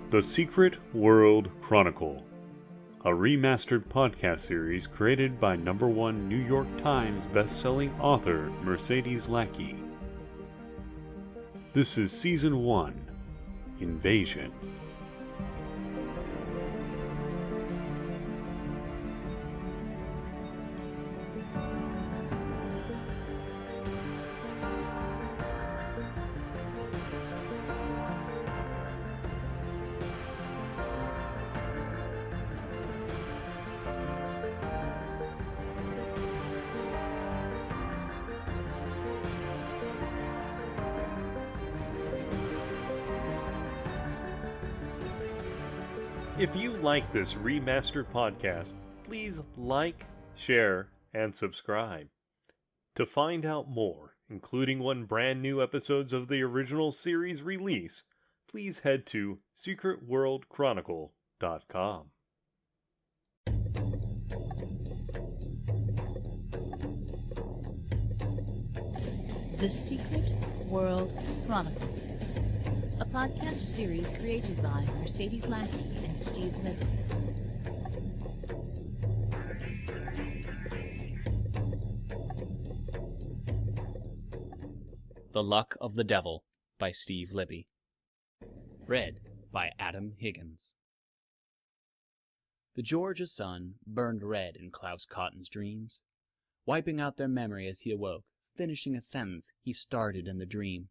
The Secret World Chronicle, a remastered podcast series created by #1 New York Times best-selling author Mercedes Lackey. This is Season 1, Invasion. If you like this remastered podcast, please like, share, and subscribe. To find out more, including when brand new episodes of the original series release, please head to secretworldchronicle.com. The Secret World Chronicle, a podcast series created by Mercedes Lackey and Steve Libby. The Luck of the Devil by Steve Libby. Read by Adam Higgins. The Georgia sun burned red in Klaus Cotton's dreams, wiping out their memory as he awoke, finishing a sentence he started in the dream.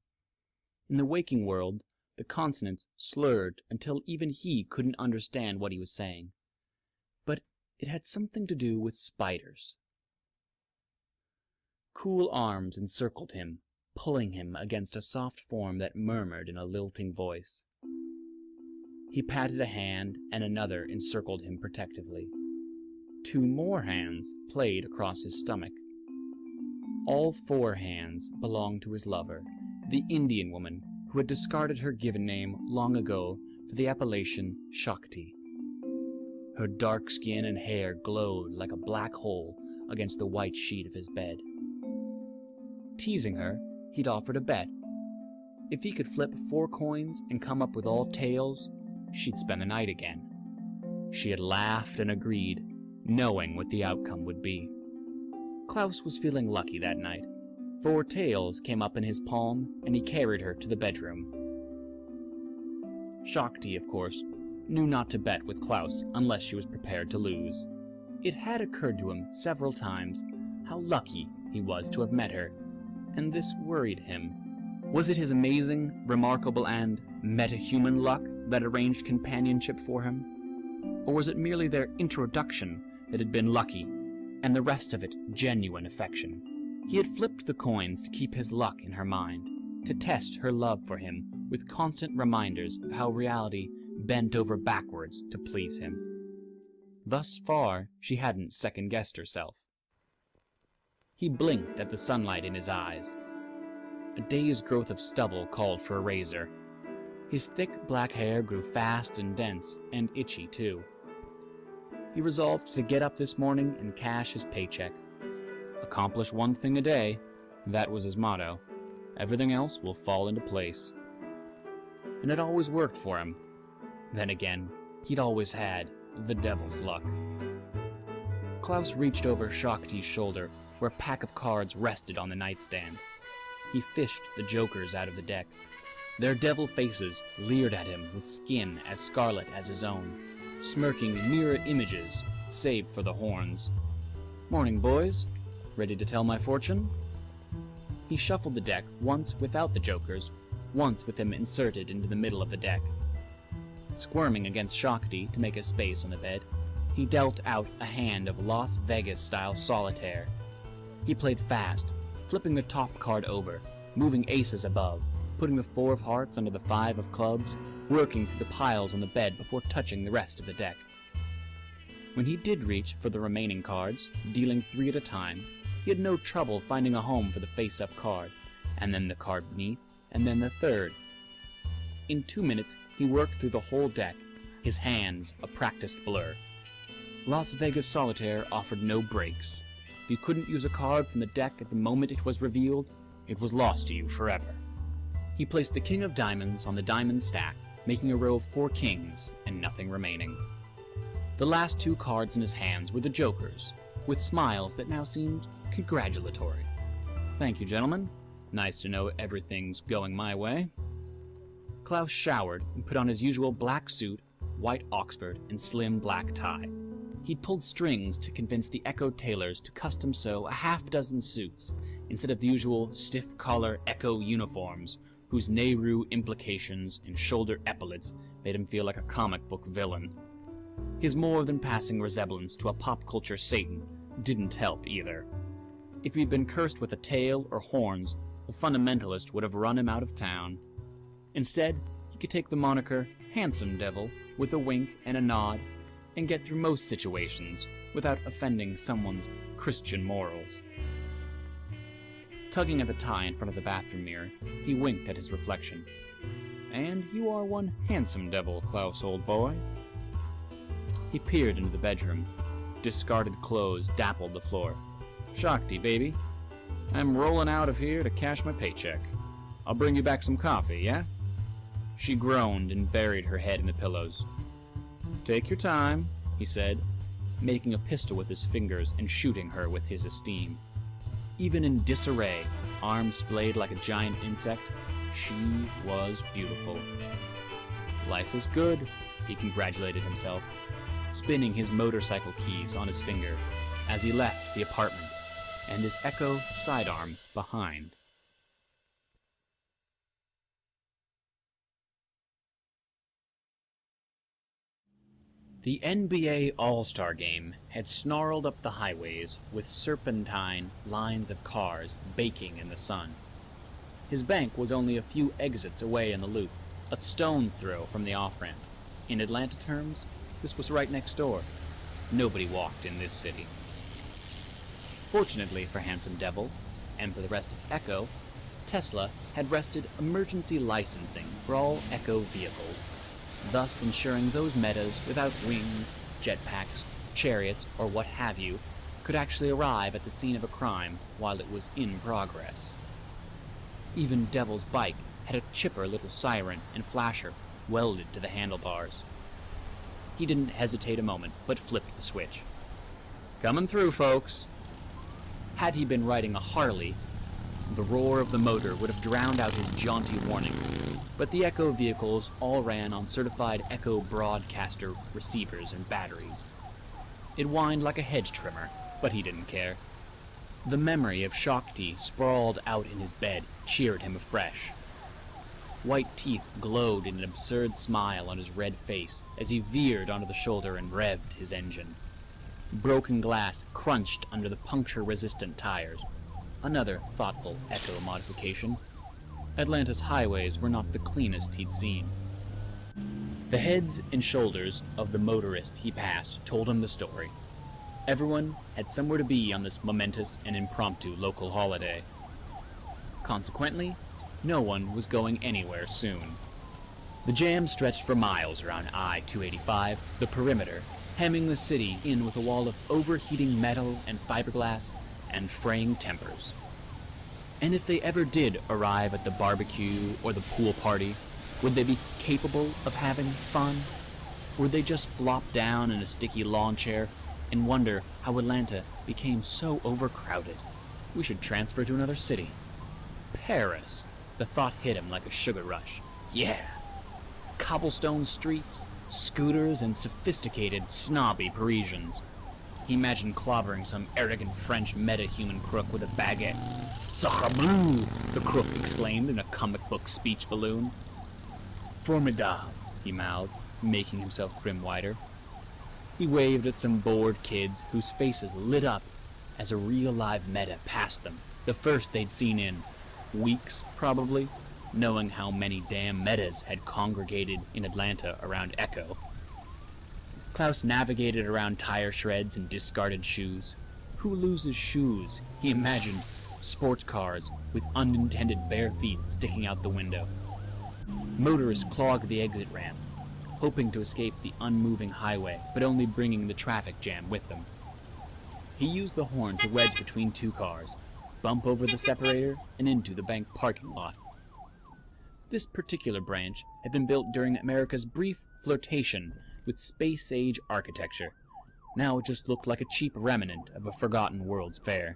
In the waking world, the consonants slurred until even he couldn't understand what he was saying. But it had something to do with spiders. Cool arms encircled him, pulling him against a soft form that murmured in a lilting voice. He patted a hand, and another encircled him protectively. 2 more hands played across his stomach. All 4 hands belonged to his lover, the Indian woman who had discarded her given name long ago for the appellation Shakti. Her dark skin and hair glowed like a black hole against the white sheet of his bed. Teasing her, he'd offered a bet. If he could flip 4 coins and come up with all tails, she'd spend the night again. She had laughed and agreed, knowing what the outcome would be. Klaus was feeling lucky that night. 4 tails came up in his palm, and he carried her to the bedroom. Shakti, of course, knew not to bet with Klaus unless she was prepared to lose. It had occurred to him several times how lucky he was to have met her, and this worried him. Was it his amazing, remarkable, and metahuman luck that arranged companionship for him? Or was it merely their introduction that had been lucky, and the rest of it genuine affection? He had flipped the coins to keep his luck in her mind, to test her love for him with constant reminders of how reality bent over backwards to please him. Thus far, she hadn't second-guessed herself. He blinked at the sunlight in his eyes. A day's growth of stubble called for a razor. His thick black hair grew fast and dense, and itchy too. He resolved to get up this morning and cash his paycheck. Accomplish one thing a day, that was his motto. Everything else will fall into place. And it always worked for him. Then again, he'd always had the devil's luck. Klaus reached over Shakti's shoulder, where a pack of cards rested on the nightstand. He fished the jokers out of the deck. Their devil faces leered at him with skin as scarlet as his own, smirking mirror images, save for the horns. "Morning, boys. Ready to tell my fortune?" He shuffled the deck, once without the jokers, once with them inserted into the middle of the deck. Squirming against Shakti to make a space on the bed, he dealt out a hand of Las Vegas-style solitaire. He played fast, flipping the top card over, moving aces above, putting the 4 of hearts under the 5 of clubs, working through the piles on the bed before touching the rest of the deck. When he did reach for the remaining cards, dealing 3 at a time, he had no trouble finding a home for the face-up card, and then the card beneath, and then the 3rd. In 2 minutes, he worked through the whole deck, his hands a practiced blur. Las Vegas Solitaire offered no breaks. If you couldn't use a card from the deck at the moment it was revealed, it was lost to you forever. He placed the King of Diamonds on the diamond stack, making a row of 4 kings and nothing remaining. The last 2 cards in his hands were the jokers, with smiles that now seemed congratulatory. "Thank you, gentlemen. Nice to know everything's going my way." Klaus showered and put on his usual black suit, white Oxford, and slim black tie. He'd pulled strings to convince the Echo tailors to custom sew a half-dozen suits instead of the usual stiff-collar Echo uniforms whose Nehru implications and shoulder epaulets made him feel like a comic book villain. His more than passing resemblance to a pop-culture Satan didn't help either. If he'd been cursed with a tail or horns, the fundamentalist would have run him out of town. Instead, he could take the moniker Handsome Devil with a wink and a nod and get through most situations without offending someone's Christian morals. Tugging at the tie in front of the bathroom mirror, he winked at his reflection. "And you are one handsome devil, Klaus, old boy." He peered into the bedroom. Discarded clothes dappled the floor. "Shakti, baby. I'm rolling out of here to cash my paycheck. I'll bring you back some coffee, yeah?" She groaned and buried her head in the pillows. "Take your time," he said, making a pistol with his fingers and shooting her with his esteem. Even in disarray, arms splayed like a giant insect, she was beautiful. Life is good, he congratulated himself, spinning his motorcycle keys on his finger as he left the apartment and his Echo sidearm behind. The NBA All-Star Game had snarled up the highways with serpentine lines of cars baking in the sun. His bank was only a few exits away in the loop, a stone's throw from the off-ramp. In Atlanta terms, this was right next door. Nobody walked in this city. Fortunately for Handsome Devil, and for the rest of Echo, Tesla had wrested emergency licensing for all Echo vehicles, thus ensuring those metas without wings, jetpacks, chariots, or what have you could actually arrive at the scene of a crime while it was in progress. Even Devil's bike had a chipper little siren and flasher welded to the handlebars. He didn't hesitate a moment, but flipped the switch. "Coming through, folks." Had he been riding a Harley, the roar of the motor would have drowned out his jaunty warning, but the Echo vehicles all ran on certified Echo broadcaster receivers and batteries. It whined like a hedge trimmer, but he didn't care. The memory of Shakti sprawled out in his bed cheered him afresh. White teeth glowed in an absurd smile on his red face as he veered onto the shoulder and revved his engine. Broken glass crunched under the puncture-resistant tires. Another thoughtful Echo modification. Atlanta's highways were not the cleanest he'd seen. The heads and shoulders of the motorist he passed told him the story. Everyone had somewhere to be on this momentous and impromptu local holiday. Consequently, no one was going anywhere soon. The jam stretched for miles around I-285, the perimeter, hemming the city in with a wall of overheating metal and fiberglass and fraying tempers. And if they ever did arrive at the barbecue or the pool party, would they be capable of having fun? Would they just flop down in a sticky lawn chair and wonder how Atlanta became so overcrowded? We should transfer to another city. Paris. The thought hit him like a sugar rush. Yeah. Cobblestone streets, scooters, and sophisticated, snobby Parisians. He imagined clobbering some arrogant French meta-human crook with a baguette. "Sacre bleu!" the crook exclaimed in a comic book speech balloon. "Formidable," he mouthed, making himself grin wider. He waved at some bored kids whose faces lit up as a real-live meta passed them, the first they'd seen in weeks, probably, knowing how many damn metas had congregated in Atlanta around Echo. Klaus navigated around tire shreds and discarded shoes. Who loses shoes? He imagined sports cars with unintended bare feet sticking out the window. Motorists clogged the exit ramp, hoping to escape the unmoving highway, but only bringing the traffic jam with them. He used the horn to wedge between two cars, bump over the separator, and into the bank parking lot. This particular branch had been built during America's brief flirtation with space-age architecture. Now it just looked like a cheap remnant of a forgotten World's Fair.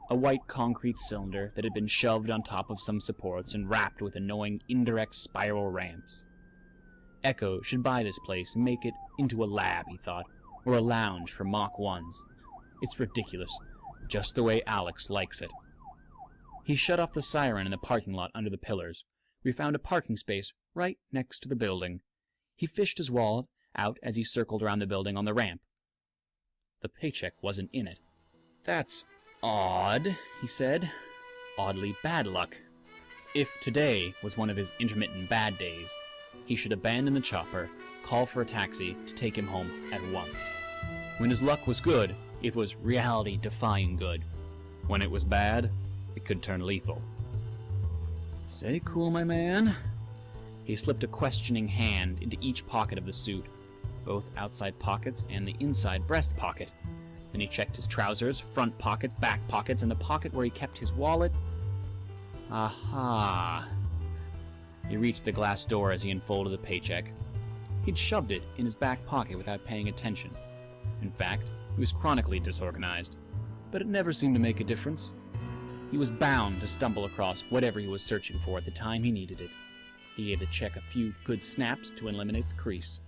A white concrete cylinder that had been shoved on top of some supports and wrapped with annoying indirect spiral ramps. Echo should buy this place and make it into a lab, he thought, or a lounge for Mach 1s. It's ridiculous, just the way Alex likes it. He shut off the siren in the parking lot under the pillars. We found a parking space right next to the building. He fished his wallet out as he circled around the building on the ramp. The paycheck wasn't in it. "That's odd," he said. "Oddly bad luck. If today was one of his intermittent bad days, he should abandon the chopper, call for a taxi to take him home at once. When his luck was good, it was reality-defying good. When it was bad, it could turn lethal." "Stay cool, my man." He slipped a questioning hand into each pocket of the suit, both outside pockets and the inside breast pocket. Then he checked his trousers, front pockets, back pockets, and the pocket where he kept his wallet. Aha! He reached the glass door as he unfolded the paycheck. He'd shoved it in his back pocket without paying attention. In fact, he was chronically disorganized, but it never seemed to make a difference. He was bound to stumble across whatever he was searching for at the time he needed it. He gave the check a few good snaps to eliminate the crease.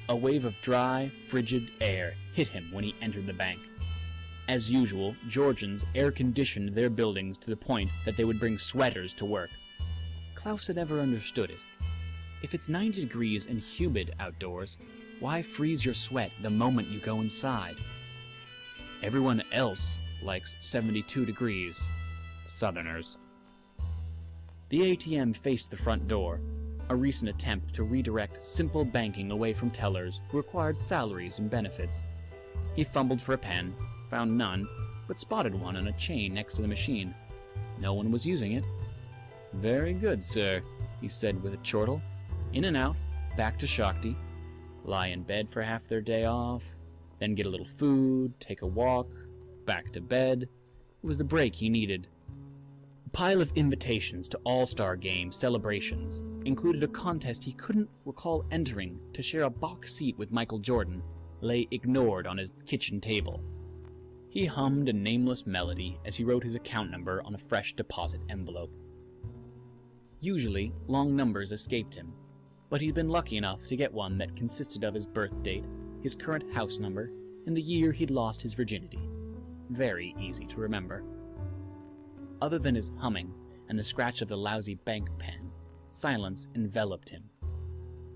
A wave of dry, frigid air hit him when he entered the bank. As usual, Georgians air-conditioned their buildings to the point that they would bring sweaters to work. Klaus had never understood it. If it's 90 degrees and humid outdoors, why freeze your sweat the moment you go inside? Everyone else likes 72 degrees. Southerners. The ATM faced the front door, a recent attempt to redirect simple banking away from tellers who required salaries and benefits. He fumbled for a pen, found none, but spotted one on a chain next to the machine. No one was using it. "Very good, sir," he said with a chortle. In and out, back to Shakti. Lie in bed for half their day off, then get a little food, take a walk, back to bed. It was the break he needed. A pile of invitations to all-star game celebrations included a contest he couldn't recall entering to share a box seat with Michael Jordan, lay ignored on his kitchen table. He hummed a nameless melody as he wrote his account number on a fresh deposit envelope. Usually, long numbers escaped him, but he'd been lucky enough to get one that consisted of his birth date, his current house number, and the year he'd lost his virginity. Very easy to remember. Other than his humming and the scratch of the lousy bank pen, silence enveloped him.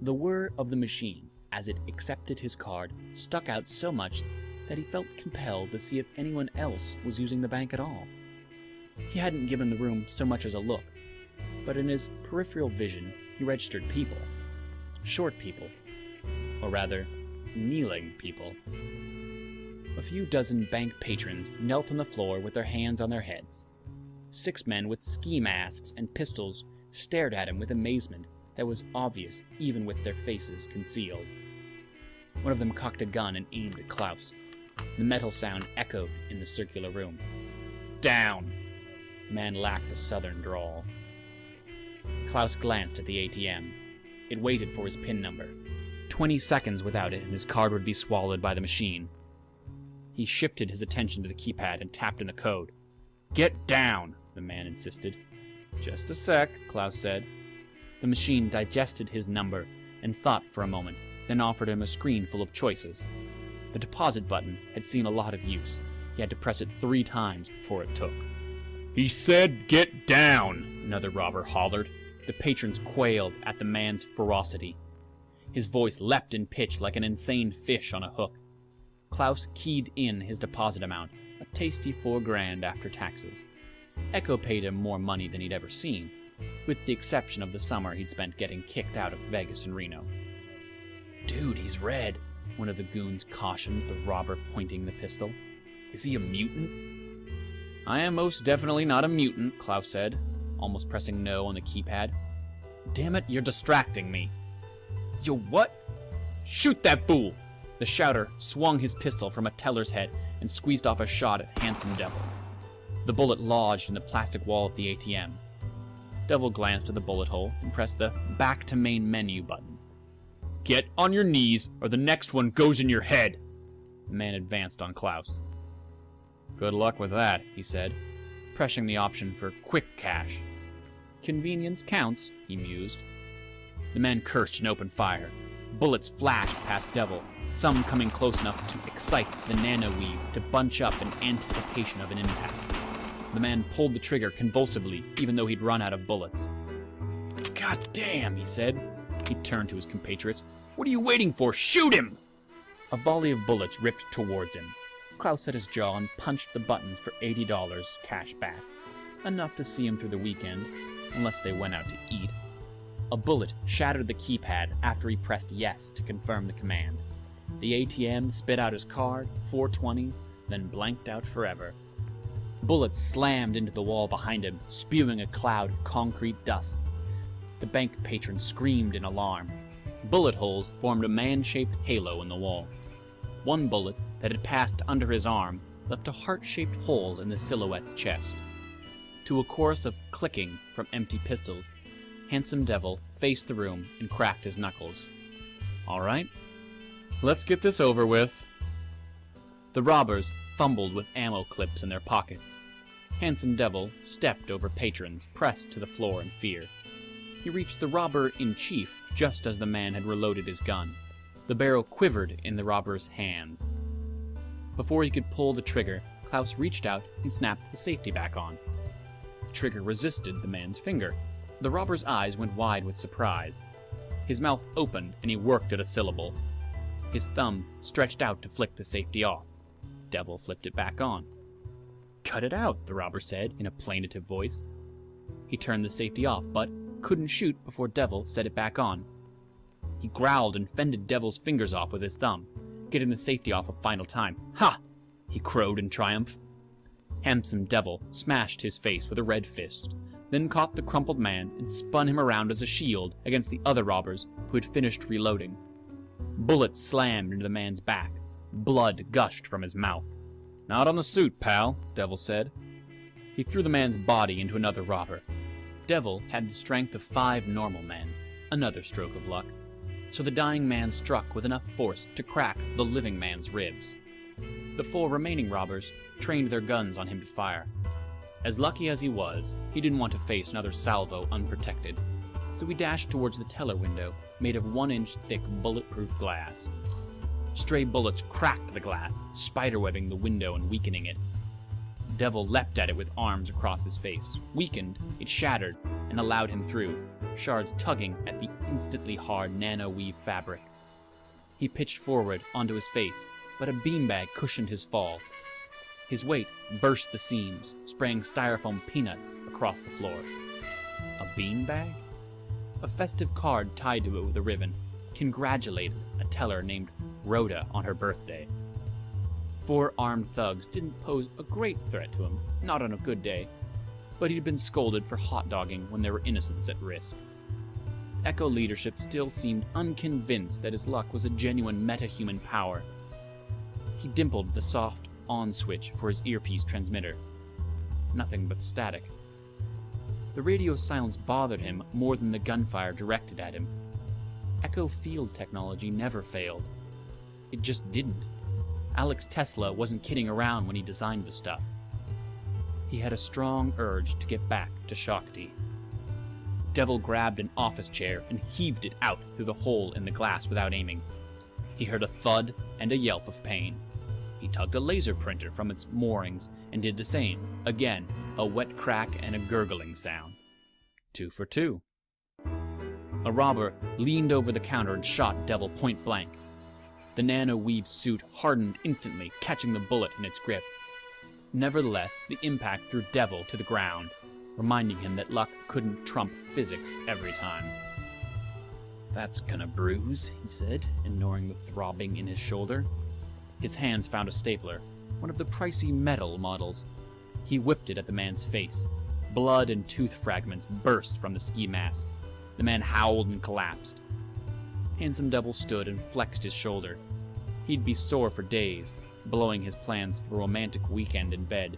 The whir of the machine, as it accepted his card, stuck out so much that he felt compelled to see if anyone else was using the bank at all. He hadn't given the room so much as a look, but in his peripheral vision he registered people. Short people. Or rather, kneeling people. A few dozen bank patrons knelt on the floor with their hands on their heads. 6 men with ski masks and pistols stared at him with amazement that was obvious even with their faces concealed. One of them cocked a gun and aimed at Klaus. The metal sound echoed in the circular room. "Down!" The man lacked a southern drawl. Klaus glanced at the ATM. It waited for his PIN number. 20 seconds without it and his card would be swallowed by the machine. He shifted his attention to the keypad and tapped in the code. "Get down!" the man insisted. "Just a sec," Klaus said. The machine digested his number and thought for a moment, then offered him a screen full of choices. The deposit button had seen a lot of use. He had to press it 3 times before it took. "He said get down!" another robber hollered. The patrons quailed at the man's ferocity. His voice leapt in pitch like an insane fish on a hook. Klaus keyed in his deposit amount, a tasty $4,000 after taxes. Echo paid him more money than he'd ever seen, with the exception of the summer he'd spent getting kicked out of Vegas and Reno. "Dude, he's red," one of the goons cautioned the robber pointing the pistol. "Is he a mutant?" "I am most definitely not a mutant," Klaus said, almost pressing no on the keypad. "Damn it, you're distracting me." "You what?" "Shoot that fool!" The shouter swung his pistol from a teller's head and squeezed off a shot at Handsome Devil. The bullet lodged in the plastic wall of the ATM. Devil glanced at the bullet hole and pressed the Back to Main Menu button. "Get on your knees, or the next one goes in your head!" The man advanced on Klaus. "Good luck with that," he said, pressing the option for Quick Cash. "Convenience counts," he mused. The man cursed and opened fire. Bullets flashed past Devil, some coming close enough to excite the nanoweave to bunch up in anticipation of an impact. The man pulled the trigger convulsively, even though he'd run out of bullets. "God damn," he said. He turned to his compatriots. "What are you waiting for? Shoot him!" A volley of bullets ripped towards him. Klaus set his jaw and punched the buttons for $80 cash back. Enough to see him through the weekend, unless they went out to eat. A bullet shattered the keypad after he pressed yes to confirm the command. The ATM spit out his card, 420s, then blanked out forever. Bullets slammed into the wall behind him, spewing a cloud of concrete dust. The bank patron screamed in alarm. Bullet holes formed a man-shaped halo in the wall. One bullet that had passed under his arm left a heart-shaped hole in the silhouette's chest. To a chorus of clicking from empty pistols, Handsome Devil faced the room and cracked his knuckles. "All right, let's get this over with." The robbers fumbled with ammo clips in their pockets. Handsome Devil stepped over patrons, pressed to the floor in fear. He reached the robber-in-chief just as the man had reloaded his gun. The barrel quivered in the robber's hands. Before he could pull the trigger, Klaus reached out and snapped the safety back on. The trigger resisted the man's finger. The robber's eyes went wide with surprise. His mouth opened and he worked at a syllable. His thumb stretched out to flick the safety off. Devil flipped it back on. "Cut it out," the robber said in a plaintive voice. He turned the safety off, but couldn't shoot before Devil set it back on. He growled and fended Devil's fingers off with his thumb, getting the safety off a final time. "Ha!" he crowed in triumph. Handsome Devil smashed his face with a red fist, then caught the crumpled man and spun him around as a shield against the other robbers who had finished reloading. Bullets slammed into the man's back. Blood gushed from his mouth. "Not on the suit, pal," Devil said. He threw the man's body into another robber. Devil had the strength of 5 normal men, another stroke of luck, so the dying man struck with enough force to crack the living man's ribs. The 4 remaining robbers trained their guns on him to fire. As lucky as he was, he didn't want to face another salvo unprotected, so he dashed towards the teller window, made of 1-inch thick bulletproof glass. Stray bullets cracked the glass, spiderwebbing the window and weakening it. Devil leapt at it with arms across his face. Weakened, it shattered and allowed him through, shards tugging at the instantly hard nano-weave fabric. He pitched forward onto his face, but a beanbag cushioned his fall. His weight burst the seams, spraying styrofoam peanuts across the floor. A beanbag? A festive card tied to it with a ribbon congratulated a teller named Rhoda on her birthday. 4 armed thugs didn't pose a great threat to him, not on a good day, but he'd been scolded for hot-dogging when there were innocents at risk. Echo leadership still seemed unconvinced that his luck was a genuine metahuman power. He dimpled the soft on switch for his earpiece transmitter. Nothing but static. The radio silence bothered him more than the gunfire directed at him. Echo field technology never failed. It just didn't. Alex Tesla wasn't kidding around when he designed the stuff. He had a strong urge to get back to Shakti. Devil grabbed an office chair and heaved it out through the hole in the glass without aiming. He heard a thud and a yelp of pain. He tugged a laser printer from its moorings and did the same. Again, a wet crack and a gurgling sound. 2 for 2. A robber leaned over the counter and shot Devil point blank. The nano-weave suit hardened instantly, catching the bullet in its grip. Nevertheless, the impact threw Devil to the ground, reminding him that luck couldn't trump physics every time. "That's gonna bruise," he said, ignoring the throbbing in his shoulder. His hands found a stapler, one of the pricey metal models. He whipped it at the man's face. Blood and tooth fragments burst from the ski masks. The man howled and collapsed. Handsome Devil stood and flexed his shoulder. He'd be sore for days, blowing his plans for a romantic weekend in bed.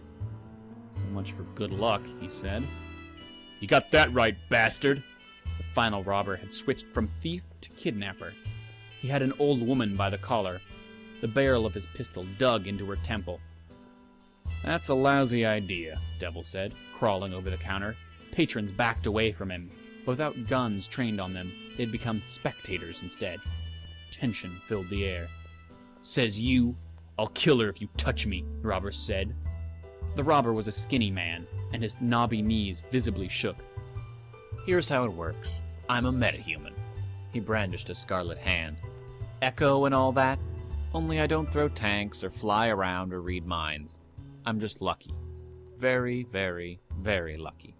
"So much for good luck," he said. "You got that right, bastard!" The final robber had switched from thief to kidnapper. He had an old woman by the collar. The barrel of his pistol dug into her temple. "That's a lousy idea," Devil said, crawling over the counter. Patrons backed away from him. But without guns trained on them, they'd become spectators instead. Tension filled the air. "Says you? I'll kill her if you touch me," the robber said. The robber was a skinny man, and his knobby knees visibly shook. "Here's how it works. I'm a metahuman." He brandished a scarlet hand. "Echo and all that? Only I don't throw tanks or fly around or read minds. I'm just lucky. Very, very, very lucky.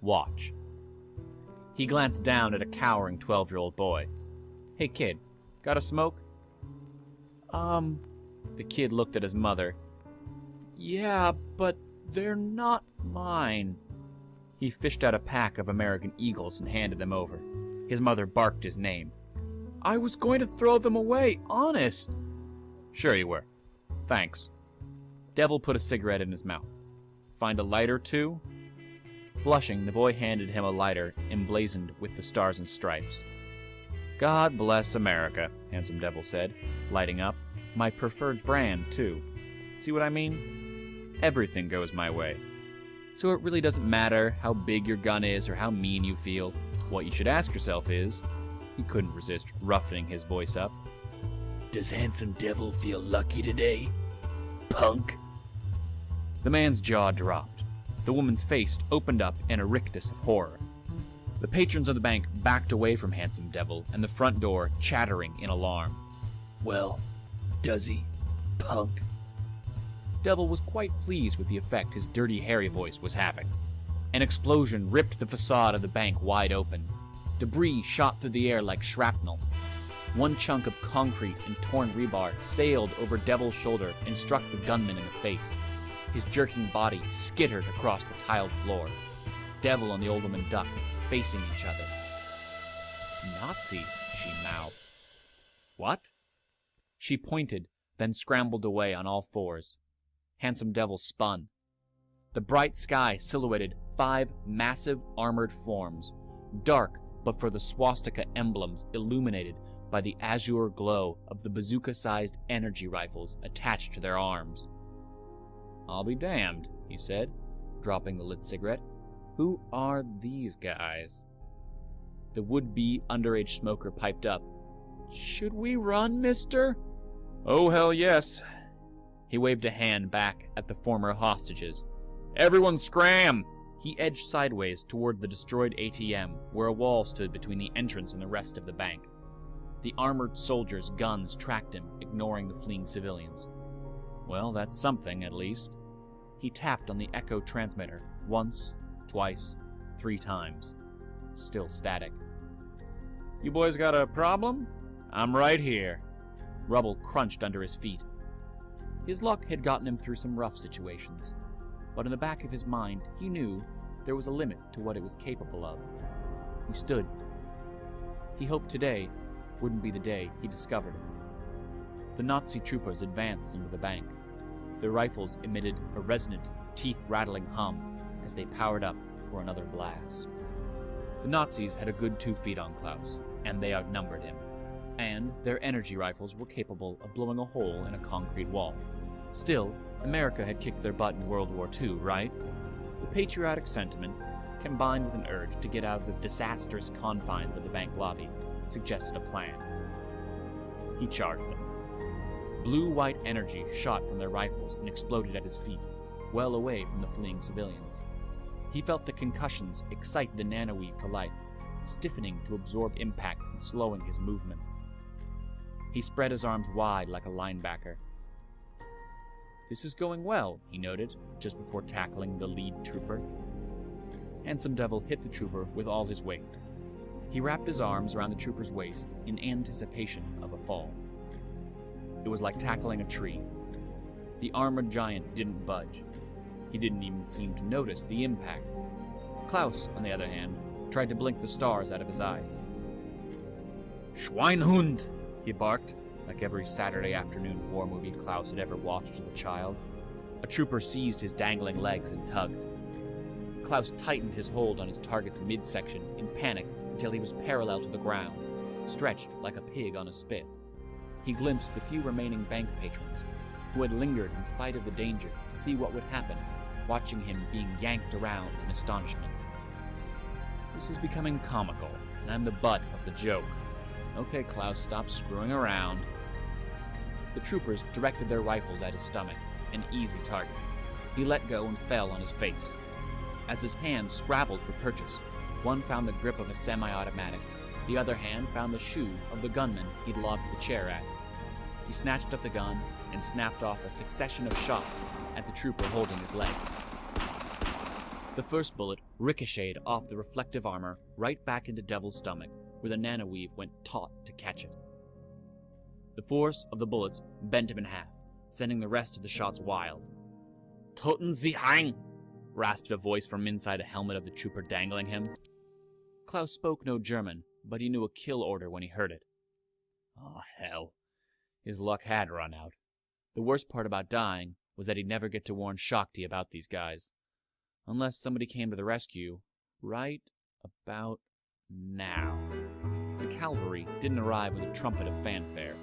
Watch." He glanced down at a cowering 12-year-old boy. "Hey kid, got a smoke?" The kid looked at his mother. "Yeah, but they're not mine." He fished out a pack of American Eagles and handed them over. His mother barked his name. "I was going to throw them away, honest." "Sure you were. Thanks." Devil put a cigarette in his mouth. "Find a lighter, too?" Blushing, the boy handed him a lighter emblazoned with the stars and stripes. "God bless America," Handsome Devil said, lighting up. "My preferred brand, too. See what I mean? Everything goes my way. So it really doesn't matter how big your gun is or how mean you feel. What you should ask yourself is," he couldn't resist roughening his voice up, "does Handsome Devil feel lucky today, punk?" The man's jaw dropped. The woman's face opened up in a rictus of horror. The patrons of the bank backed away from Handsome Devil and the front door chattering in alarm. "Well, does he, punk?" Devil was quite pleased with the effect his dirty, hairy voice was having. An explosion ripped the facade of the bank wide open. Debris shot through the air like shrapnel. One chunk of concrete and torn rebar sailed over Devil's shoulder and struck the gunman in the face. His jerking body skittered across the tiled floor. Devil and the old woman ducked, facing each other. "Nazis," she mouthed. "What?" She pointed, then scrambled away on all fours. Handsome Devil spun. The bright sky silhouetted 5 massive armored forms, dark but for the swastika emblems illuminated by the azure glow of the bazooka-sized energy rifles attached to their arms. "I'll be damned," he said, dropping the lit cigarette. "Who are these guys?" The would-be underage smoker piped up. "Should we run, mister?" "Oh, hell yes." He waved a hand back at the former hostages. "Everyone scram!" He edged sideways toward the destroyed ATM, where a wall stood between the entrance and the rest of the bank. The armored soldiers' guns tracked him, ignoring the fleeing civilians. Well, that's something, at least. He tapped on the echo transmitter, once, twice, 3 times. Still static. "You boys got a problem? I'm right here." Rubble crunched under his feet. His luck had gotten him through some rough situations, but in the back of his mind, he knew there was a limit to what it was capable of. He stood. He hoped today wouldn't be the day he discovered it. The Nazi troopers advanced into the bank. Their rifles emitted a resonant, teeth-rattling hum as they powered up for another blast. The Nazis had a good 2 feet on Klaus, and they outnumbered him. And their energy rifles were capable of blowing a hole in a concrete wall. Still, America had kicked their butt in World War II, right? The patriotic sentiment, combined with an urge to get out of the disastrous confines of the bank lobby, suggested a plan. He charged them. Blue-white energy shot from their rifles and exploded at his feet, well away from the fleeing civilians. He felt the concussions excite the nanoweave to life, stiffening to absorb impact and slowing his movements. He spread his arms wide like a linebacker. "This is going well," he noted, just before tackling the lead trooper. Handsome Devil hit the trooper with all his weight. He wrapped his arms around the trooper's waist in anticipation of a fall. It was like tackling a tree. The armored giant didn't budge. He didn't even seem to notice the impact. Klaus, on the other hand, tried to blink the stars out of his eyes. "Schweinhund!" he barked, like every Saturday afternoon war movie Klaus had ever watched as a child. A trooper seized his dangling legs and tugged. Klaus tightened his hold on his target's midsection in panic until he was parallel to the ground, stretched like a pig on a spit. He glimpsed the few remaining bank patrons, who had lingered in spite of the danger to see what would happen, watching him being yanked around in astonishment. This is becoming comical, and I'm the butt of the joke. Okay, Klaus, stop screwing around. The troopers directed their rifles at his stomach, an easy target. He let go and fell on his face. As his hands scrabbled for purchase, one found the grip of a semi-automatic, the other hand found the shoe of the gunman he'd lobbed the chair at. He snatched up the gun and snapped off a succession of shots at the trooper holding his leg. The first bullet ricocheted off the reflective armor right back into Devil's stomach, where the nanoweave went taut to catch it. The force of the bullets bent him in half, sending the rest of the shots wild. "Toten Sie Hang!" rasped a voice from inside a helmet of the trooper dangling him. Klaus spoke no German, but he knew a kill order when he heard it. Oh, hell. His luck had run out. The worst part about dying was that he'd never get to warn Shakti about these guys. Unless somebody came to the rescue right about now. The cavalry didn't arrive with a trumpet of fanfare.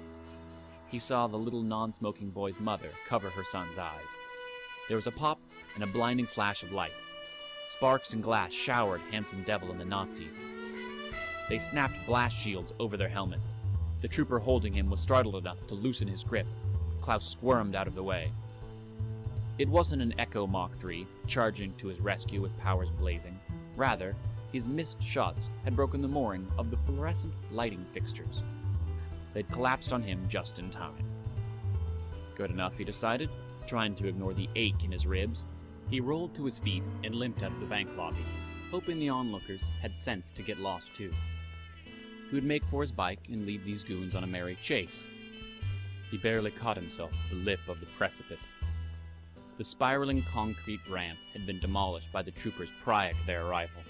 He saw the little non-smoking boy's mother cover her son's eyes. There was a pop and a blinding flash of light. Sparks and glass showered Handsome Devil and the Nazis. They snapped blast shields over their helmets. The trooper holding him was startled enough to loosen his grip. Klaus squirmed out of the way. It wasn't an Echo Mach 3 charging to his rescue with powers blazing. Rather, his missed shots had broken the mooring of the fluorescent lighting fixtures. They'd collapsed on him just in time. Good enough, he decided, trying to ignore the ache in his ribs. He rolled to his feet and limped out of the bank lobby, hoping the onlookers had sense to get lost too. He would make for his bike and lead these goons on a merry chase. He barely caught himself at the lip of the precipice. The spiraling concrete ramp had been demolished by the troopers prior to their arrival.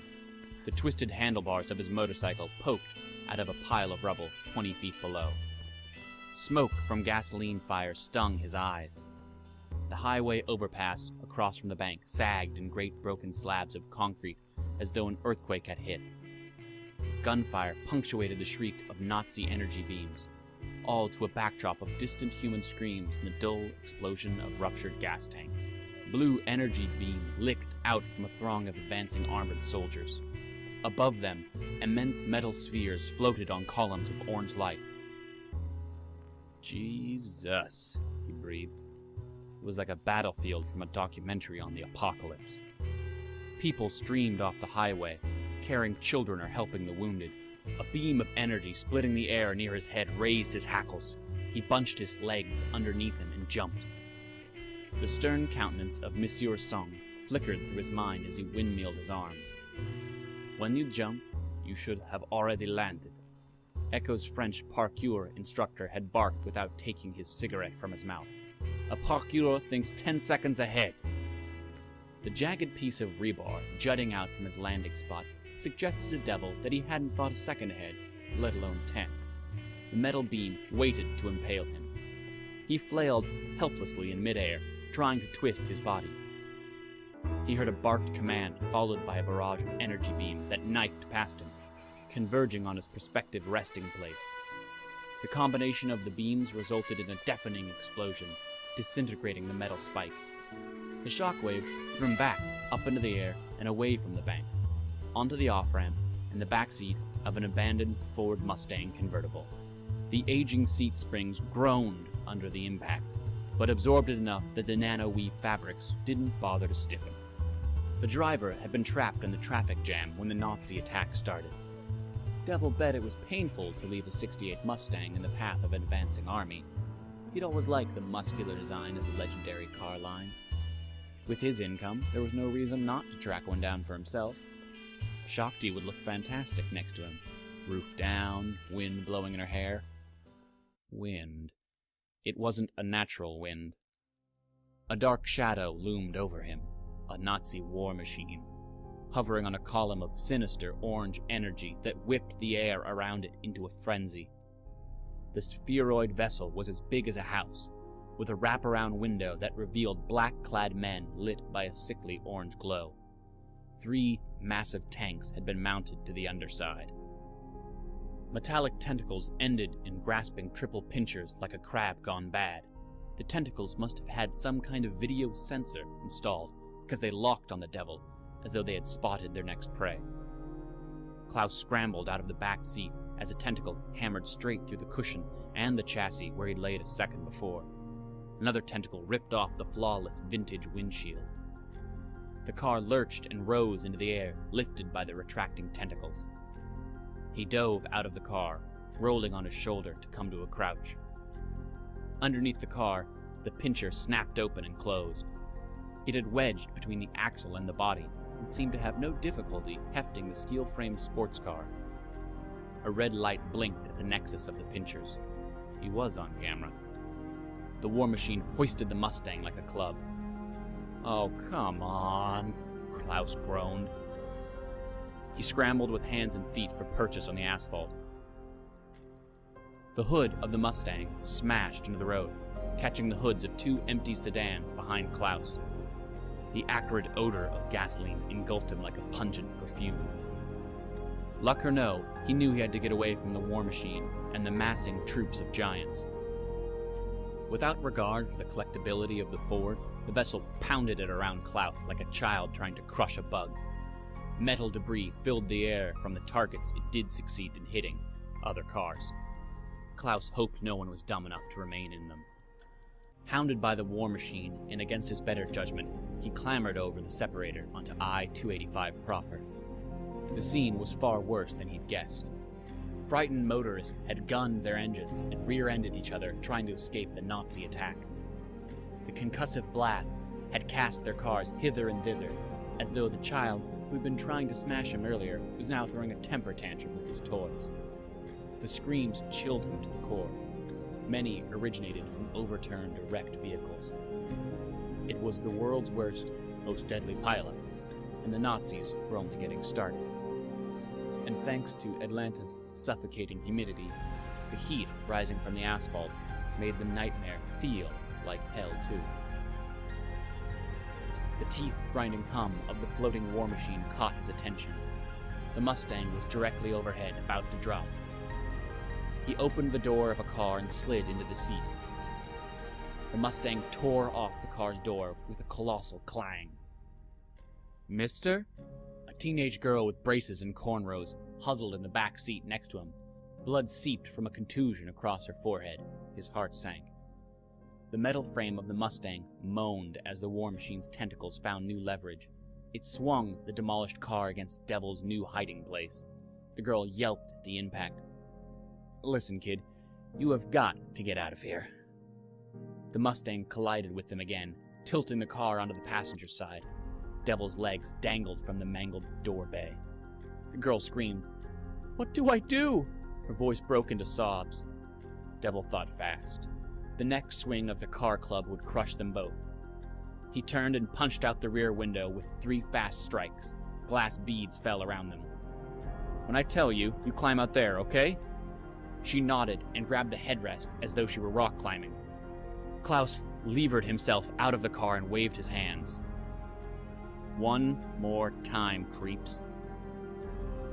The twisted handlebars of his motorcycle poked out of a pile of rubble 20 feet below. Smoke from gasoline fire stung his eyes. The highway overpass across from the bank sagged in great broken slabs of concrete as though an earthquake had hit. Gunfire punctuated the shriek of Nazi energy beams, all to a backdrop of distant human screams and the dull explosion of ruptured gas tanks. Blue energy beam licked out from a throng of advancing armored soldiers. Above them, immense metal spheres floated on columns of orange light. Jesus, he breathed. It was like a battlefield from a documentary on the apocalypse. People streamed off the highway, carrying children or helping the wounded. A beam of energy splitting the air near his head raised his hackles. He bunched his legs underneath him and jumped. The stern countenance of Monsieur Song flickered through his mind as he windmilled his arms. When you jump, you should have already landed. Echo's French parkour instructor had barked without taking his cigarette from his mouth. A parkour thinks 10 seconds ahead. The jagged piece of rebar jutting out from his landing spot suggested to Devil that he hadn't thought a second ahead, let alone 10. The metal beam waited to impale him. He flailed helplessly in midair, trying to twist his body. He heard a barked command, followed by a barrage of energy beams that knifed past him, converging on his prospective resting place. The combination of the beams resulted in a deafening explosion, disintegrating the metal spike. The shockwave threw him back, up into the air, and away from the bank, onto the off-ramp and the backseat of an abandoned Ford Mustang convertible. The aging seat springs groaned under the impact, but absorbed it enough that the nano-weave fabrics didn't bother to stiffen. The driver had been trapped in the traffic jam when the Nazi attack started. Devil bet it was painful to leave a '68 Mustang in the path of an advancing army. He'd always liked the muscular design of the legendary car line. With his income, there was no reason not to track one down for himself. Shakti would look fantastic next to him. Roof down, wind blowing in her hair. Wind. It wasn't a natural wind. A dark shadow loomed over him, a Nazi war machine, hovering on a column of sinister orange energy that whipped the air around it into a frenzy. The spheroid vessel was as big as a house, with a wraparound window that revealed black-clad men lit by a sickly orange glow. 3 massive tanks had been mounted to the underside. Metallic tentacles ended in grasping triple pinchers like a crab gone bad. The tentacles must have had some kind of video sensor installed, because they locked on the devil, as though they had spotted their next prey. Klaus scrambled out of the back seat as a tentacle hammered straight through the cushion and the chassis where he'd laid a second before. Another tentacle ripped off the flawless vintage windshield. The car lurched and rose into the air, lifted by the retracting tentacles. He dove out of the car, rolling on his shoulder to come to a crouch. Underneath the car, the pincher snapped open and closed. It had wedged between the axle and the body, and seemed to have no difficulty hefting the steel-framed sports car. A red light blinked at the nexus of the pinchers. He was on camera. The war machine hoisted the Mustang like a club. "Oh, come on," Klaus groaned. He scrambled with hands and feet for purchase on the asphalt. The hood of the Mustang smashed into the road, catching the hoods of 2 empty sedans behind Klaus. The acrid odor of gasoline engulfed him like a pungent perfume. Luck or no, he knew he had to get away from the war machine and the massing troops of giants. Without regard for the collectability of the Ford, the vessel pounded it around Klaus like a child trying to crush a bug. Metal debris filled the air from the targets it did succeed in hitting, other cars. Klaus hoped no one was dumb enough to remain in them. Hounded by the war machine and against his better judgment, he clambered over the separator onto I-285 proper. The scene was far worse than he'd guessed. Frightened motorists had gunned their engines and rear-ended each other trying to escape the Nazi attack. The concussive blasts had cast their cars hither and thither, as though the child who had been trying to smash him earlier was now throwing a temper tantrum with his toys. The screams chilled him to the core. Many originated from overturned or wrecked vehicles. It was the world's worst, most deadly pileup, and the Nazis were only getting started. And thanks to Atlanta's suffocating humidity, the heat rising from the asphalt made the nightmare feel like hell too. The teeth-grinding hum of the floating war machine caught his attention. The Mustang was directly overhead, about to drop. He opened the door of a car and slid into the seat. The Mustang tore off the car's door with a colossal clang. "Mister?" A teenage girl with braces and cornrows huddled in the back seat next to him. Blood seeped from a contusion across her forehead. His heart sank. The metal frame of the Mustang moaned as the war machine's tentacles found new leverage. It swung the demolished car against Devil's new hiding place. The girl yelped at the impact. "Listen, kid, you have got to get out of here." The Mustang collided with them again, tilting the car onto the passenger side. Devil's legs dangled from the mangled door bay. The girl screamed, "What do I do?" Her voice broke into sobs. Devil thought fast. The next swing of the car club would crush them both. He turned and punched out the rear window with 3 fast strikes. Glass beads fell around them. "When I tell you, you climb out there, okay?" She nodded and grabbed the headrest as though she were rock climbing. Klaus levered himself out of the car and waved his hands. "One more time, creeps."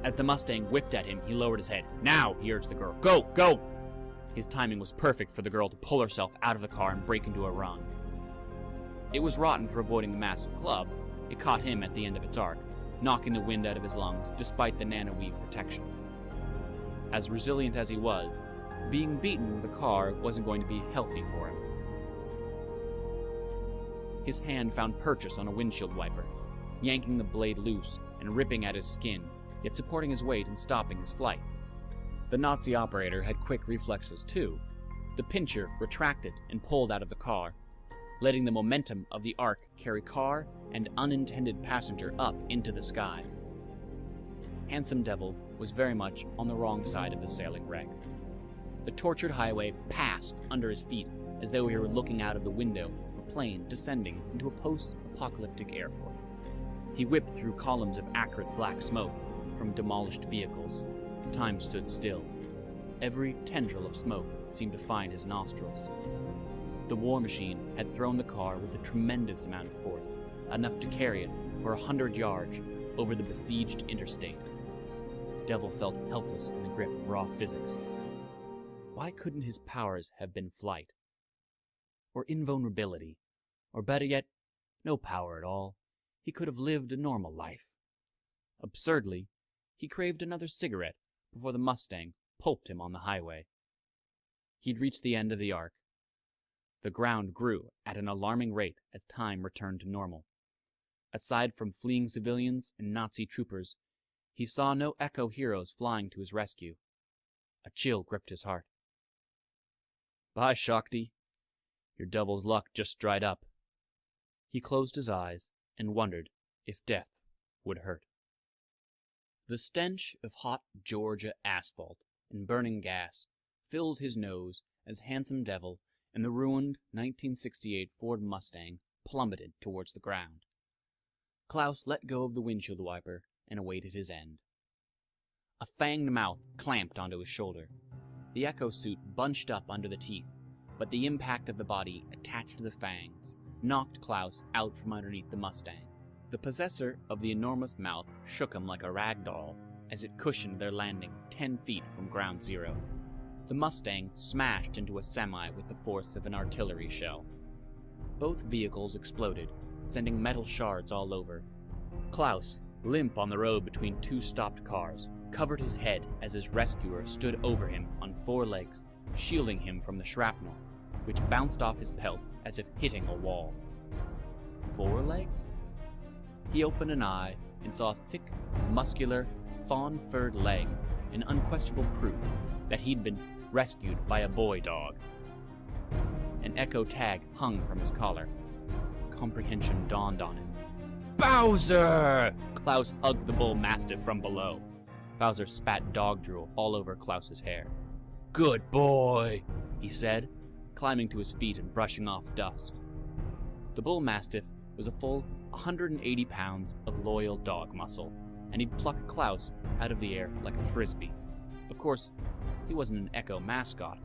As the Mustang whipped at him, he lowered his head. "Now," he urged the girl. "Go, go!" His timing was perfect for the girl to pull herself out of the car and break into a run. It was rotten for avoiding the massive club. It caught him at the end of its arc, knocking the wind out of his lungs despite the nanoweave protection. As resilient as he was, being beaten with a car wasn't going to be healthy for him. His hand found purchase on a windshield wiper, yanking the blade loose and ripping at his skin, yet supporting his weight and stopping his flight. The Nazi operator had quick reflexes too. The pincher retracted and pulled out of the car, letting the momentum of the arc carry car and unintended passenger up into the sky. Handsome Devil was very much on the wrong side of the sailing wreck. The tortured highway passed under his feet as though he were looking out of the window of a plane descending into a post-apocalyptic airport. He whipped through columns of acrid black smoke from demolished vehicles. Time stood still. Every tendril of smoke seemed to find his nostrils. The war machine had thrown the car with a tremendous amount of force, enough to carry it for 100 yards, over the besieged interstate. Devil felt helpless in the grip of raw physics. Why couldn't his powers have been flight? Or invulnerability? Or better yet, no power at all. He could have lived a normal life. Absurdly, he craved another cigarette before the Mustang pulped him on the highway. He'd reached the end of the arc. The ground grew at an alarming rate as time returned to normal. Aside from fleeing civilians and Nazi troopers, he saw no Echo heroes flying to his rescue. A chill gripped his heart. Bye, Shakti. Your devil's luck just dried up. He closed his eyes and wondered if death would hurt. The stench of hot Georgia asphalt and burning gas filled his nose as Handsome Devil and the ruined 1968 Ford Mustang plummeted towards the ground. Klaus let go of the windshield wiper and awaited his end. A fanged mouth clamped onto his shoulder. The Echo suit bunched up under the teeth, but the impact of the body attached to the fangs knocked Klaus out from underneath the Mustang. The possessor of the enormous mouth shook him like a rag doll as it cushioned their landing 10 feet from ground zero. The Mustang smashed into a semi with the force of an artillery shell. Both vehicles exploded, sending metal shards all over. Klaus, limp on the road between two stopped cars, covered his head as his rescuer stood over him on 4 legs, shielding him from the shrapnel, which bounced off his pelt as if hitting a wall. 4 legs? He opened an eye and saw a thick, muscular, fawn-furred leg, an unquestionable proof that he'd been rescued by a boy dog. An Echo tag hung from his collar. Comprehension dawned on him. Bowser! Klaus hugged the bull mastiff from below. Bowser spat dog drool all over Klaus's hair. Good boy, he said, climbing to his feet and brushing off dust. The bull mastiff was a full 180 pounds of loyal dog muscle, and he'd plucked Klaus out of the air like a frisbee. Of course, he wasn't an Echo mascot.